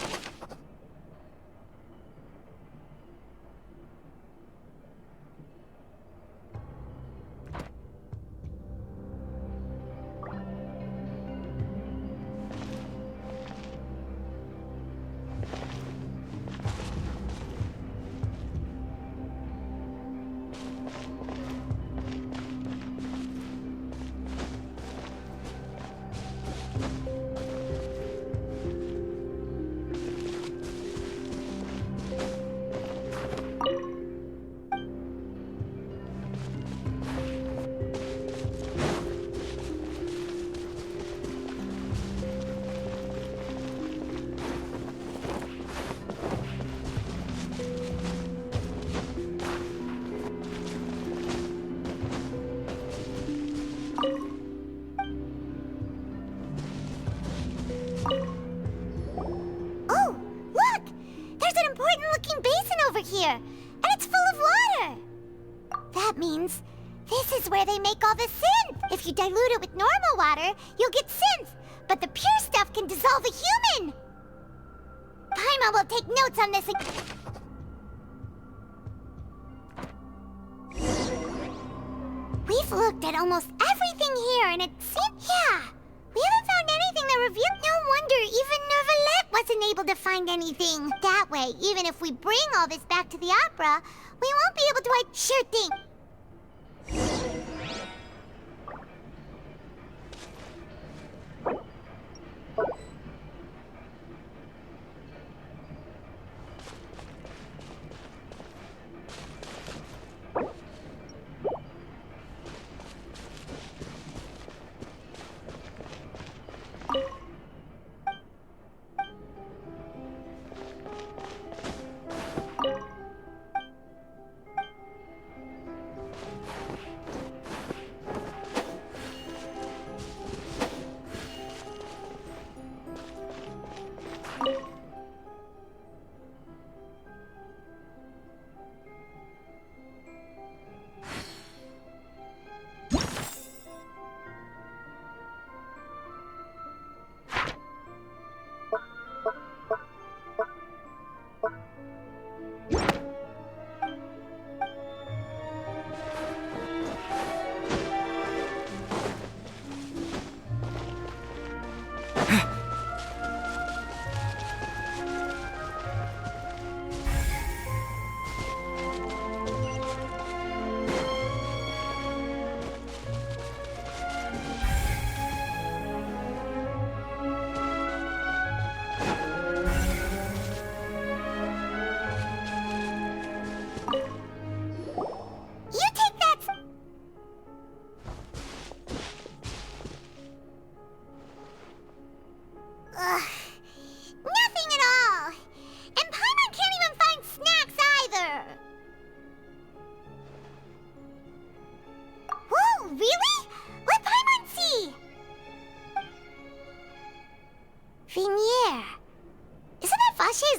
out here, and it's full of water. That means this is where they make all the synth. If you dilute it with normal water, you'll get synth, but the pure stuff can dissolve a human. Paimon will take notes on this. We've looked at almost everything here, and it seems... Yeah, we haven't found anything that revealed... No wonder even Neuvillette wasn't able to find anything. That way, even if we bring all this back to the opera, we won't be able to... Sure thing.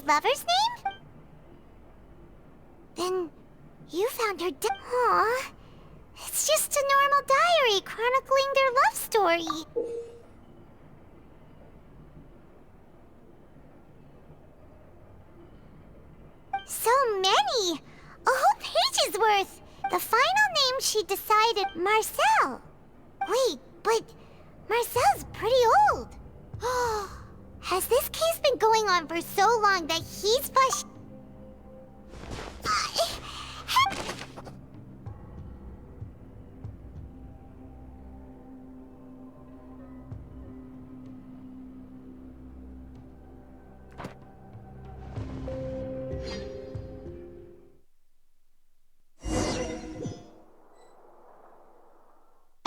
Lover's name? Then you found her Aw, it's just a normal diary chronicling their love story. So many! A whole page's worth! The final name she decided, Marcel. Wait, but Marcel's pretty old. Has this case been going on for so long that he's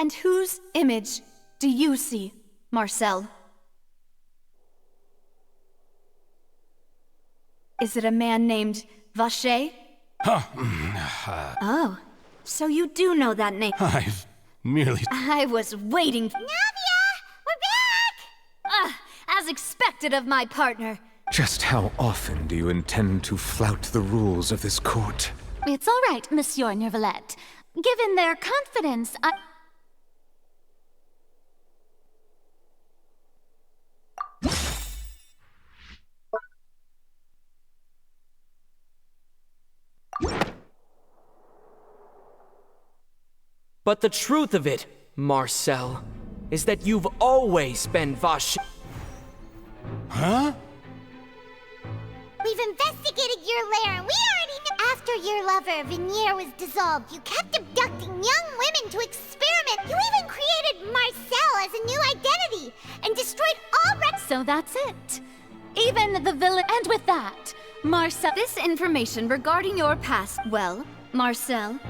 And whose image do you see, Marcel? Is it a man named Vacher? Oh, so you do know that name. I've merely... I was waiting. Navia! We're back! As expected of my partner. Just how often do you intend to flout the rules of this court? It's all right, Monsieur Neuvillette. Given their confidence, But the truth of it, Marcel, is that you've always been Vache. Huh? We've investigated your lair, and we already know. After your lover, Vignier, was dissolved, you kept abducting young women to experiment. You even created Marcel as a new identity, and destroyed all So that's it. Even the villain. And with that, Marcel. This information regarding your past, well, Marcel.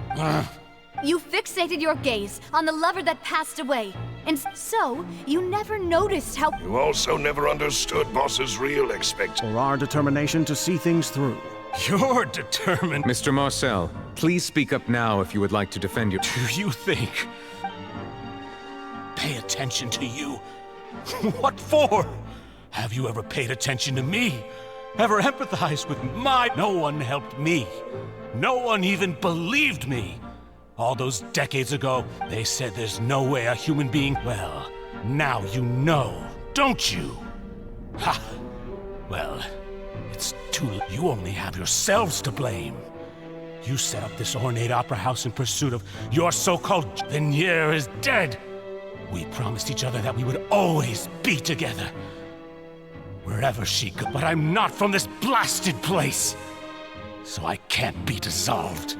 You fixated your gaze on the lover that passed away, and so you never noticed how... You also never understood Boss's real expectations. Or our determination to see things through. You're determined. Mr. Marcel, please speak up now if you would like to defend your... Do you think... Pay attention to you? What for? Have you ever paid attention to me? ever empathize with my... No one helped me. No one even believed me. All those decades ago, they said there's no way a human being... Well, now you know, don't you? Ha! Well, it's too late. You only have yourselves to blame. You set up this ornate opera house in pursuit of your so-called... Vignier is dead. We promised each other that we would always be together. Wherever she goes. But I'm not from this blasted place. So I can't be dissolved.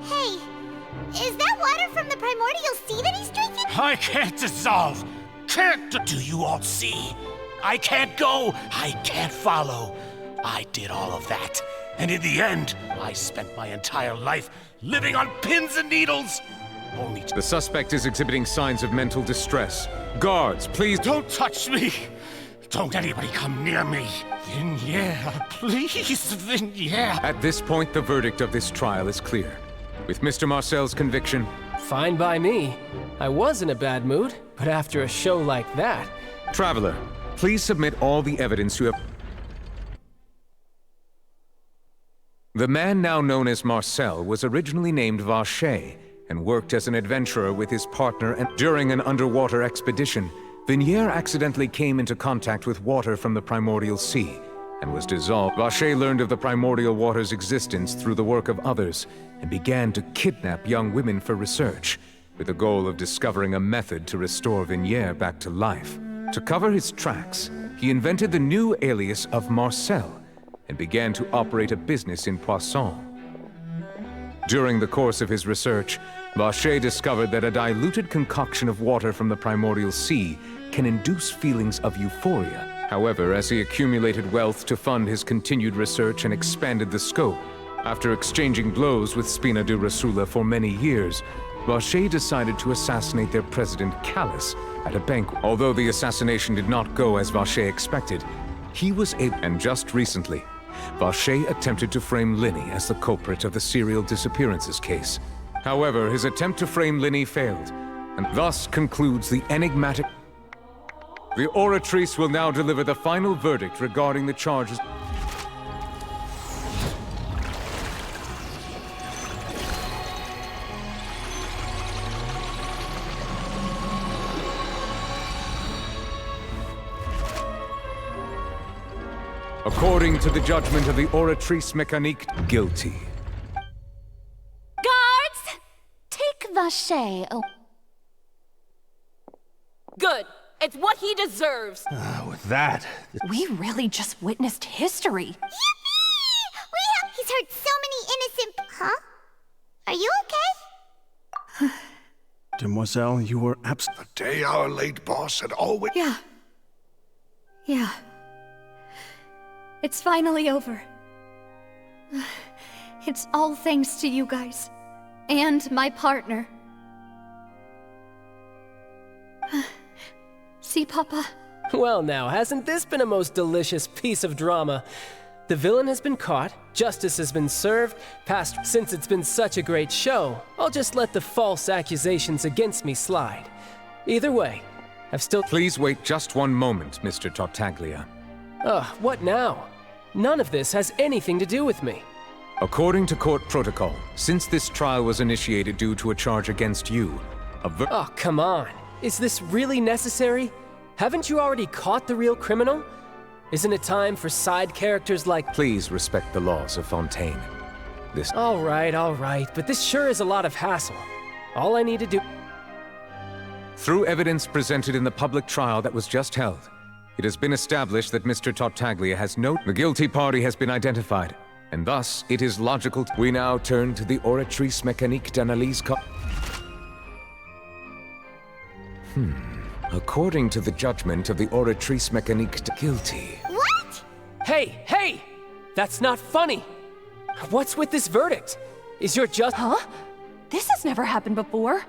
Hey, is that water from the primordial sea that he's drinking? I can't dissolve. Do you all see? I can't go. I can't follow. I did all of that. And in the end, I spent my entire life living on pins and needles. Only The suspect is exhibiting signs of mental distress. Guards, please don't touch me. Don't anybody come near me. Vignier, please, Vignier. At this point, the verdict of this trial is clear. With Mr. Marcel's conviction... Fine by me. I was in a bad mood, but after a show like that... Traveler, please submit all the evidence you have... The man now known as Marcel was originally named Vacher and worked as an adventurer with his partner, and during an underwater expedition, Vignier accidentally came into contact with water from the primordial sea and was dissolved. Vacher learned of the primordial water's existence through the work of others and began to kidnap young women for research, with the goal of discovering a method to restore Vignier back to life. To cover his tracks, he invented the new alias of Marcel and began to operate a business in Poisson. During the course of his research, Vacher discovered that a diluted concoction of water from the primordial sea can induce feelings of euphoria. However, as he accumulated wealth to fund his continued research and expanded the scope, after exchanging blows with Spina di Rosula for many years, Vacher decided to assassinate their president, Callus, at a banquet. Although the assassination did not go as Vacher expected, he was able... And just recently, Vacher attempted to frame Linny as the culprit of the serial disappearances case. However, his attempt to frame Linny failed, and thus concludes the enigmatic... The Oratrice will now deliver the final verdict regarding the charges... According to the judgment of the Oratrice Mécanique, guilty. Guards! Take Vacher away. Good. It's what he deserves. With that... We really just witnessed history. Yippee! He's hurt so many innocent... Huh? Are you okay? Demoiselle, you were The day our late boss had always... Yeah. It's finally over. It's all thanks to you guys. And my partner. See, Papa? Well now, hasn't this been a most delicious piece of drama? The villain has been caught, justice has been served, past... Since it's been such a great show, I'll just let the false accusations against me slide. Either way, I've still... Please wait just one moment, Mr. Tartaglia. Ugh, what now? None of this has anything to do with me. According to court protocol, since this trial was initiated due to a charge against you, Oh, come on. Is this really necessary? Haven't you already caught the real criminal? Isn't it time for side characters like... Please respect the laws of Fontaine. This... All right, but this sure is a lot of hassle. All I need to do... Through evidence presented in the public trial that was just held, it has been established that Mr. Tartaglia has no... The guilty party has been identified, and thus it is logical... We now turn to the Oratrice Mécanique d'Analyse... According to the judgment of the Oratrice Mécanique guilty... What? Hey! That's not funny! What's with this verdict? Is your just... Huh? This has never happened before.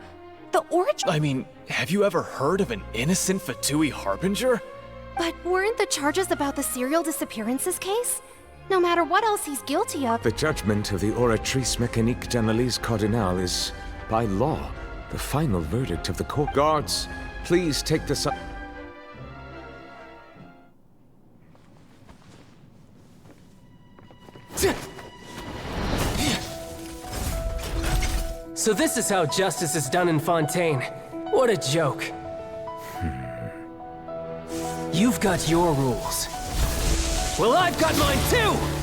The origin... I mean, have you ever heard of an innocent Fatui harbinger? But weren't the charges about the serial disappearances case? No matter what else he's guilty of... The judgment of the Oratrice Mécanique d'Analyse Cardinal is, by law, the final verdict of the court. Guards, please take this up. So this is how justice is done in Fontaine. What a joke. You've got your rules. Well, I've got mine too!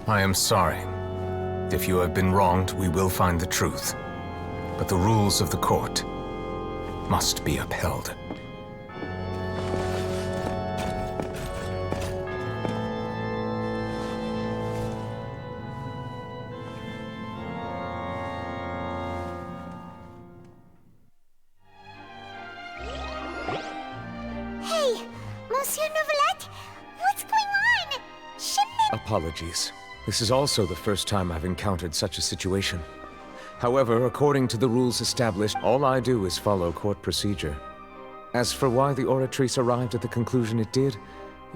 I am sorry. If you have been wronged, we will find the truth. But the rules of the court must be upheld. Hey, Monsieur Novelette, what's going on? Shouldn't it— Apologies. This is also the first time I've encountered such a situation. However, according to the rules established, all I do is follow court procedure. As for why the Oratrice arrived at the conclusion it did,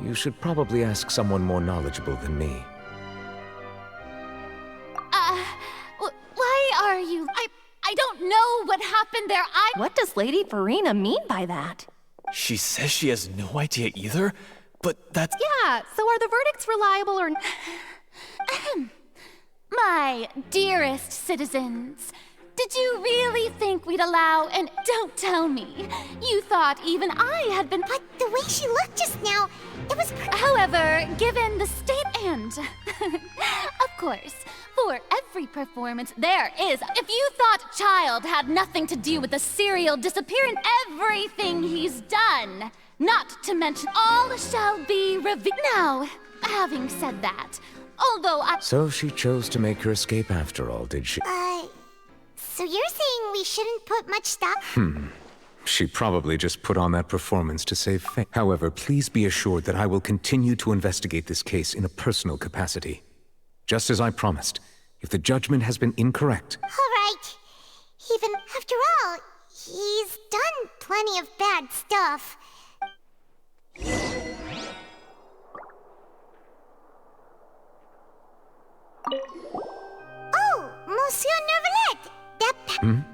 you should probably ask someone more knowledgeable than me. Why are you... I don't know what happened there. What does Lady Farina mean by that? She says she has no idea either, but that's... Yeah, so are the verdicts reliable or... My dearest citizens, did you really think we'd allow... And don't tell me, you thought even I had been... But the way she looked just now, it was... However, given the state and... of course, for every performance there is... If you thought Child had nothing to do with the serial disappearance, everything he's done, not to mention all shall be revealed. Now, having said that, although I... So she chose to make her escape after all, did she? So you're saying we shouldn't put much stock? She probably just put on that performance to save face. However, please be assured that I will continue to investigate this case in a personal capacity. Just as I promised, if the judgment has been incorrect... All right. Even after all, he's done plenty of bad stuff. Oh, Monsieur Neuvillette! That...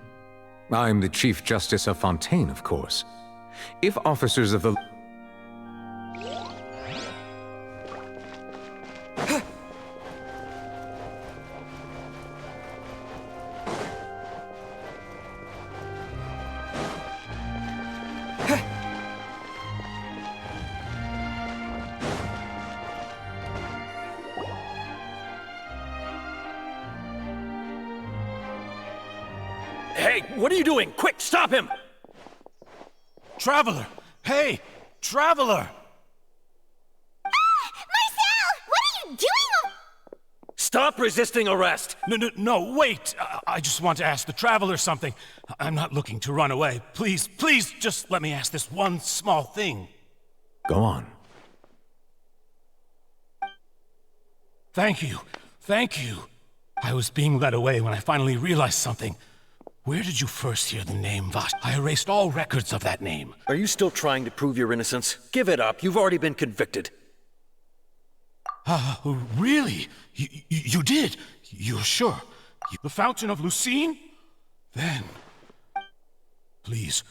I'm the Chief Justice of Fontaine, of course. If officers of the... Hey, what are you doing? Quick, stop him! Traveler! Hey! Traveler! Marcel! What are you doing? Stop resisting arrest! No, wait! I just want to ask the Traveler something. I'm not looking to run away. Please, just let me ask this one small thing. Go on. Thank you. I was being led away when I finally realized something. Where did you first hear the name Vash? I erased all records of that name. Are you still trying to prove your innocence? Give it up. You've already been convicted. Really? You did? You're sure? The Fountain of Lucine? Then... Please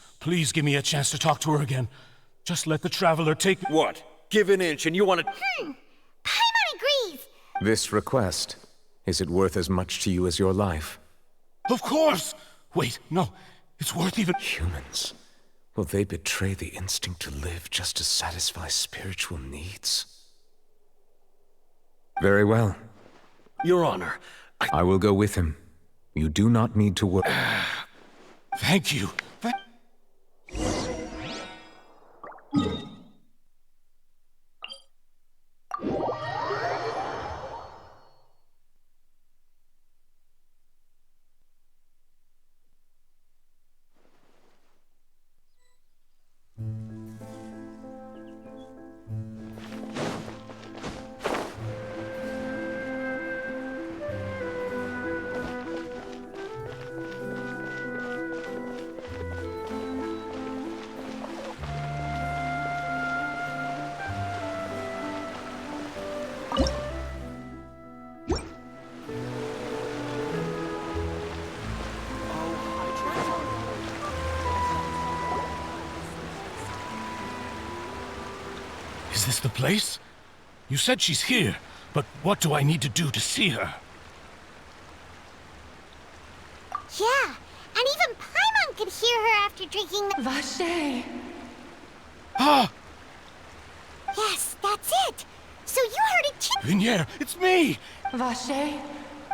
give me a chance to talk to her again. Just let the Traveler take... What? Give an inch and you want to... Paimon agrees! This request, is it worth as much to you as your life? Of course! Wait, no. It's worth even... Humans. Will they betray the instinct to live just to satisfy spiritual needs? Very well. Your Honor, I will go with him. You do not need to worry. Thank you. Is this the place? You said she's here, but what do I need to do to see her? Yeah, and even Paimon could hear her after drinking the... Vache! Ah! Yes, that's it! So you heard it too! Vignier, it's me! Vache?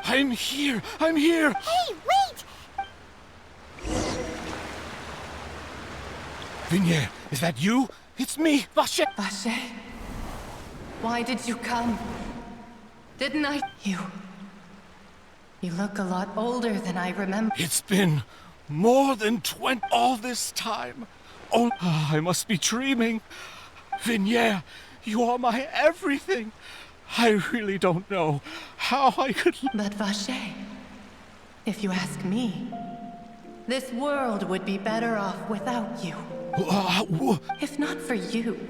I'm here! I'm here! Hey, wait! Vignier, is that you? It's me, Vache! Vache? Why did you come? Didn't I... You look a lot older than I remember. It's been more than 20 all this time. Oh, I must be dreaming. Vignier, you are my everything. I really don't know how I could... But Vache, if you ask me, this world would be better off without you. If not for you,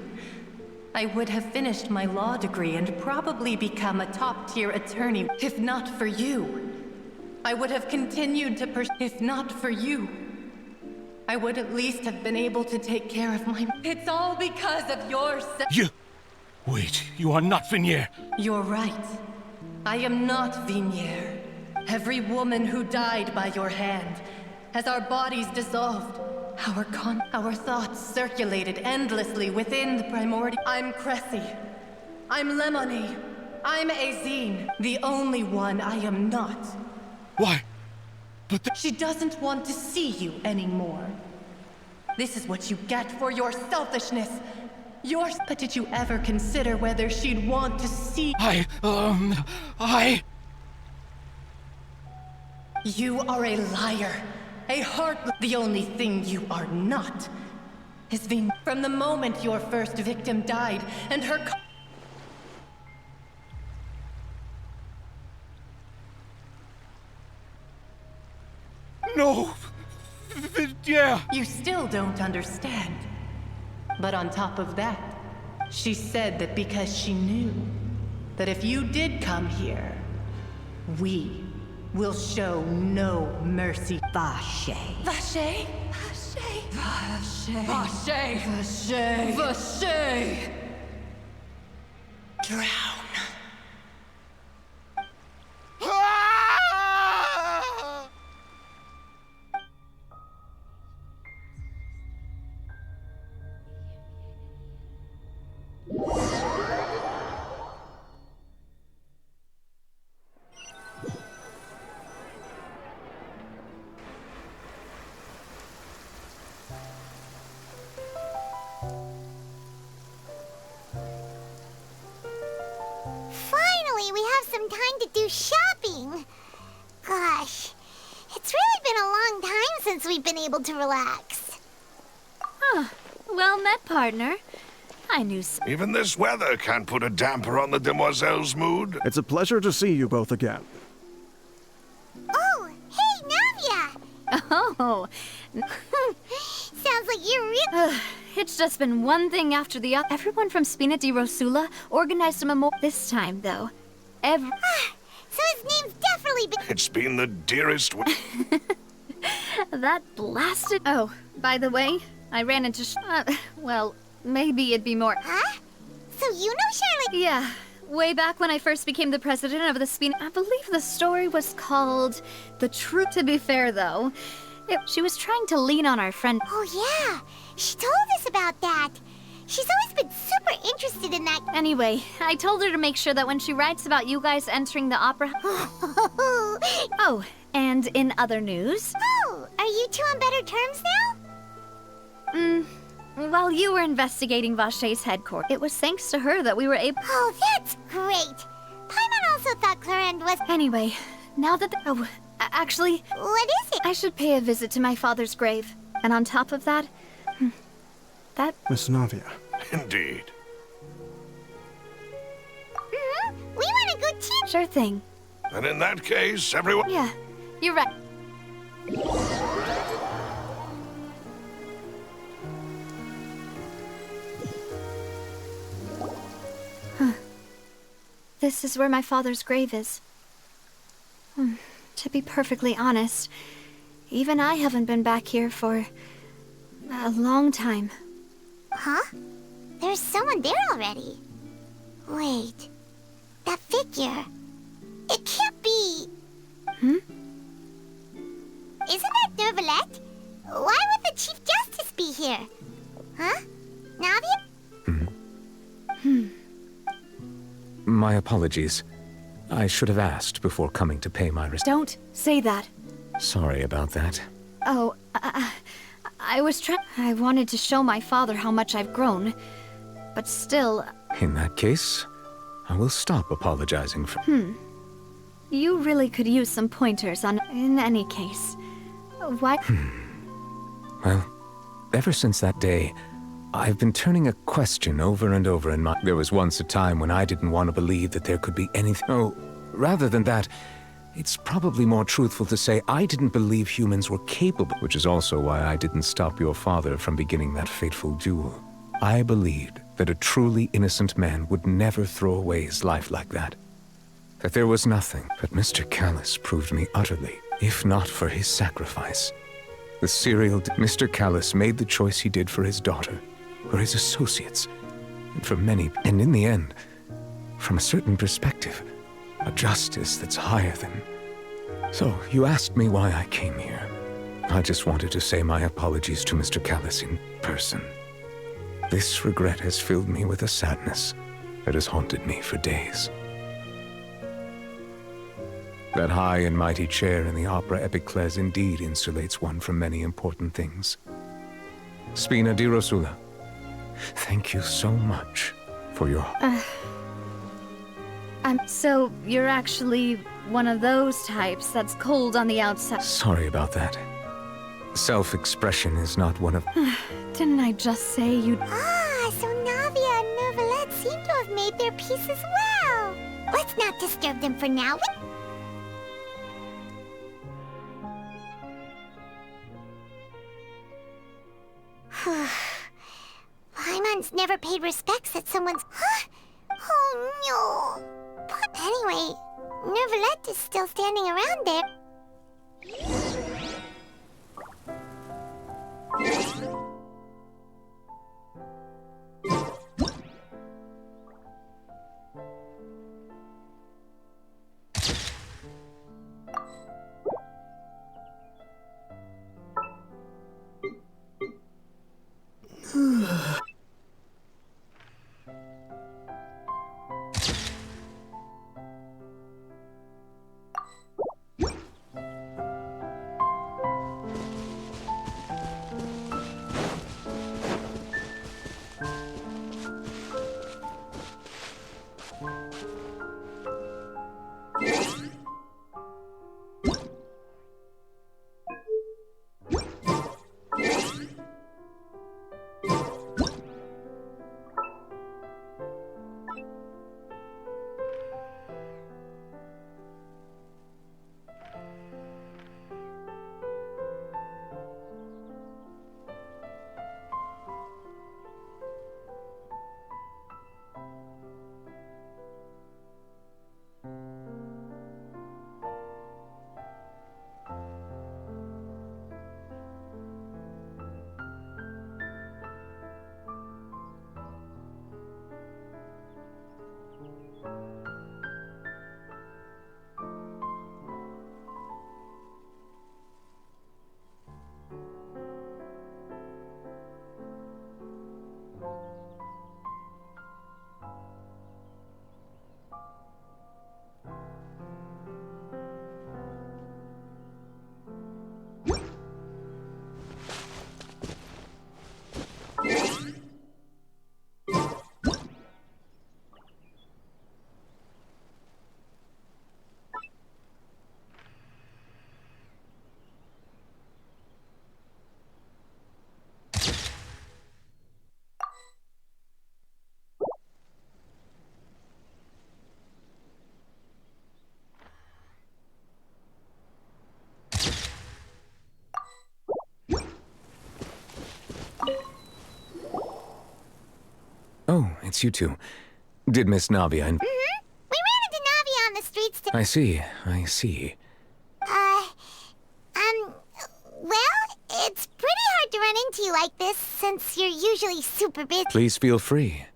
I would have finished my law degree and probably become a top-tier attorney. If not for you, I would have continued to If not for you, I would at least have been able to take care of my... It's all because of your... You... Wait, you are not Vignier. You're right. I am not Vignier. Every woman who died by your hand, as our bodies dissolved, our thoughts circulated endlessly within the primordial... I'm Cressy. I'm Lemony. I'm Azine. The only one I am not. Why? But She doesn't want to see you anymore. This is what you get for your selfishness. But did you ever consider whether she'd want to see... You are a liar. A heartless... The only thing you are not is From the moment your first victim died and her... No! Vignier! You still don't understand. But on top of that, she said that because she knew that if you did come here, we will show no mercy. Vache. Vache? Vache? Vache. Vache. Vache. Vache. Drown. Finally, we have some time to do shopping. Gosh, it's really been a long time since we've been able to relax. Well met, partner. I knew so. Even this weather can't put a damper on the demoiselle's mood. It's a pleasure to see you both again. Oh, hey, Navia! Oh. Sounds like you're really... It's just been one thing after the other. Everyone from Spina di Rosula organized a memorial this time, though. So his name's definitely been... It's been the dearest... That blasted... Oh, by the way, I ran into... well, maybe it'd be more... Huh? So you know Charlotte? Yeah. Way back when I first became the president of the Spina... I believe the story was called The Truth. To be fair, though, she was trying to lean on our friend... Oh, yeah. She told us about that. She's always been super interested in that. Anyway, I told her to make sure that when she writes about you guys entering the opera... Oh, and in other news... Oh, are you two on better terms now? While you were investigating Vache's headquarters, it was thanks to her that we were able... Oh, that's great. Paimon also thought Clarend was... Anyway, now that actually... What is it? I should pay a visit to my father's grave. And on top of that... Miss Navia. Indeed. We want to go too. Sure thing. And in that case, everyone... Yeah, you're right. This is where my father's grave is. To be perfectly honest, even I haven't been back here for a long time. Huh? There's someone there already. Wait. That figure. It can't be. Hmm? Isn't that Neuvillette? Why would the Chief Justice be here? Huh? Navia? My apologies. I should have asked before coming to pay my respects. Don't say that. Sorry about that. Oh, I was trying. I wanted to show my father how much I've grown. But still. In that case, I will stop apologizing for. You really could use some pointers on. In any case. Why? Well, ever since that day, I've been turning a question over and over in my... There was once a time when I didn't want to believe that there could be anything... Oh, rather than that, it's probably more truthful to say I didn't believe humans were capable, which is also why I didn't stop your father from beginning that fateful duel. I believed that a truly innocent man would never throw away his life like that. That there was nothing, but Mr. Callus proved me utterly, if not for his sacrifice. The serial... Mr. Callus made the choice he did for his daughter, for his associates, and for many... And in the end, from a certain perspective, a justice that's higher than... So, you asked me why I came here. I just wanted to say my apologies to Mr. Callus in person. This regret has filled me with a sadness that has haunted me for days. That high and mighty chair in the Opera Epiclese indeed insulates one from many important things. Spina di Rosula, thank you so much for your... So you're actually one of those types that's cold on the outside. Sorry about that. Self-expression is not one of... Didn't I just say you'd... So Navia and Neuvillette seem to have made their peace as well. Let's not disturb them for now. Paimon's never paid respects at someone's... Huh? Oh no. But anyway, Neuvillette is still standing around there. Oh, it's you two. Did Miss Navia and... We ran into Navia on the streets I see. Well, it's pretty hard to run into you like this since you're usually super busy. Please feel free.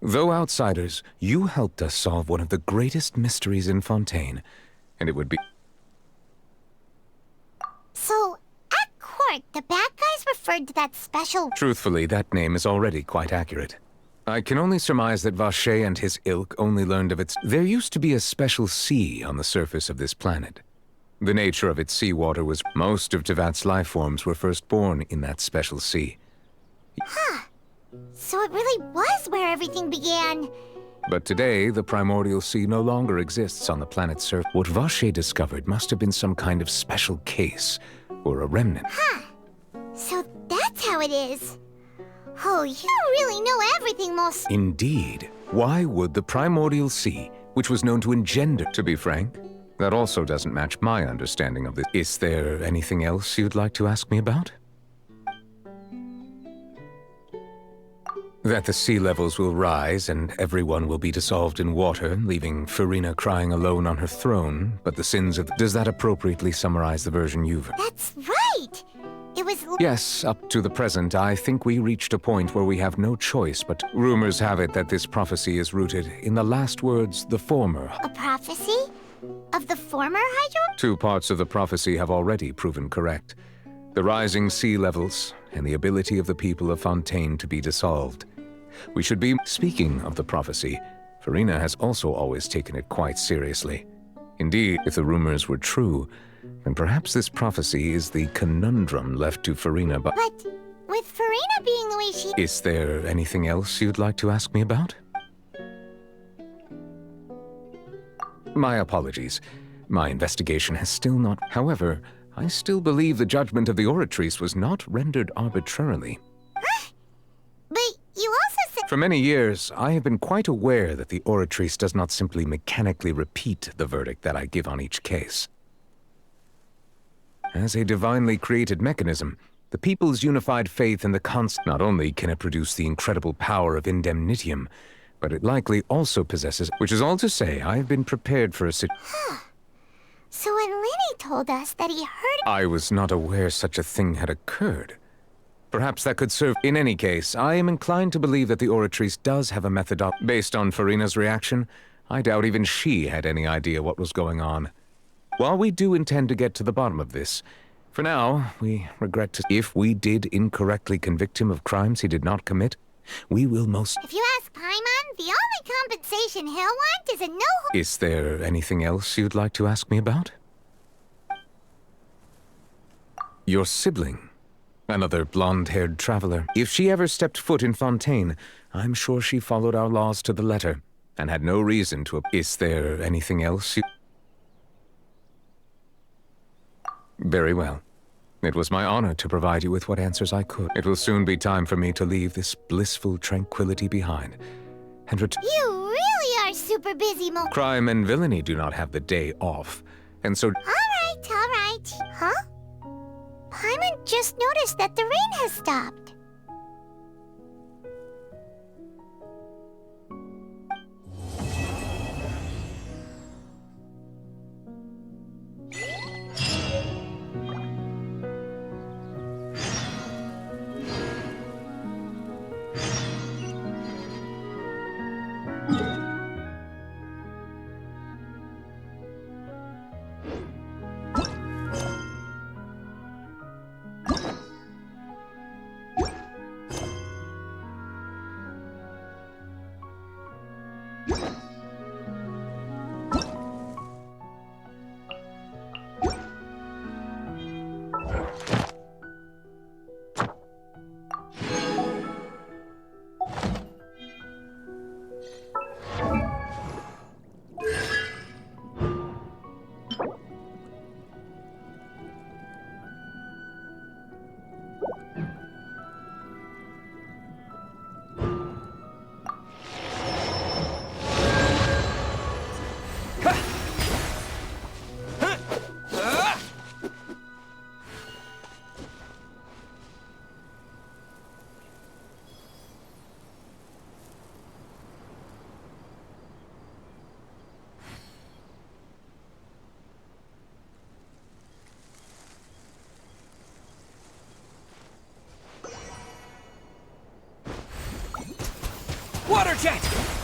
Though outsiders, you helped us solve one of the greatest mysteries in Fontaine, and it would be... So, at court, the bad guys referred to that special... Truthfully, that name is already quite accurate. I can only surmise that Vacher and his ilk only learned of its... There used to be a special sea on the surface of this planet. The nature of its seawater was... Most of Tevat's life forms were first born in that special sea. Huh. So it really was where everything began. But today, the primordial sea no longer exists on the planet's surface. What Vacher discovered must have been some kind of special case, or a remnant. Huh. So that's how it is. Oh, you really know everything, most... Indeed. Why would the primordial sea, which was known to engender... To be frank, that also doesn't match my understanding of this. Is there anything else you'd like to ask me about? That the sea levels will rise and everyone will be dissolved in water, leaving Farina crying alone on her throne, but the sins of... Does that appropriately summarize the version you've... That's right! It was... Yes, up to the present, I think we reached a point where we have no choice, but rumors have it that this prophecy is rooted in the last words, the former. A prophecy? Of the former Hydro? 2 parts of the prophecy have already proven correct. The rising sea levels, and the ability of the people of Fontaine to be dissolved. We should be... Speaking of the prophecy, Farina has also always taken it quite seriously. Indeed, if the rumors were true, then perhaps this prophecy is the conundrum left to Farina by... But with Farina being the way she... Is there anything else you'd like to ask me about? My apologies. My investigation has still not... However, I still believe the judgment of the Oratrice was not rendered arbitrarily. Huh? But you also said... For many years, I have been quite aware that the Oratrice does not simply mechanically repeat the verdict that I give on each case. As a divinely created mechanism, the people's unified faith in the constant... Not only can it produce the incredible power of indemnitium, but it likely also possesses... Which is all to say, I have been prepared for a Huh. So when Lenny told us that he heard... I was not aware such a thing had occurred. Perhaps that could serve... In any case, I am inclined to believe that the Oratrice does have a method of... Based on Farina's reaction, I doubt even she had any idea what was going on. While we do intend to get to the bottom of this, for now, we regret to... If we did incorrectly convict him of crimes he did not commit, we will most... If you ask Paimon, the only compensation he'll want is a no... Is there anything else you'd like to ask me about? Your sibling. Another blonde-haired traveler. If she ever stepped foot in Fontaine, I'm sure she followed our laws to the letter, and had no reason to... Is there anything else you... Very well. It was my honor to provide you with what answers I could. It will soon be time for me to leave this blissful tranquility behind, and You really are super busy, Mo... Crime and villainy do not have the day off, and so... All right. Huh? Paimon just noticed that the rain has stopped. Water jet!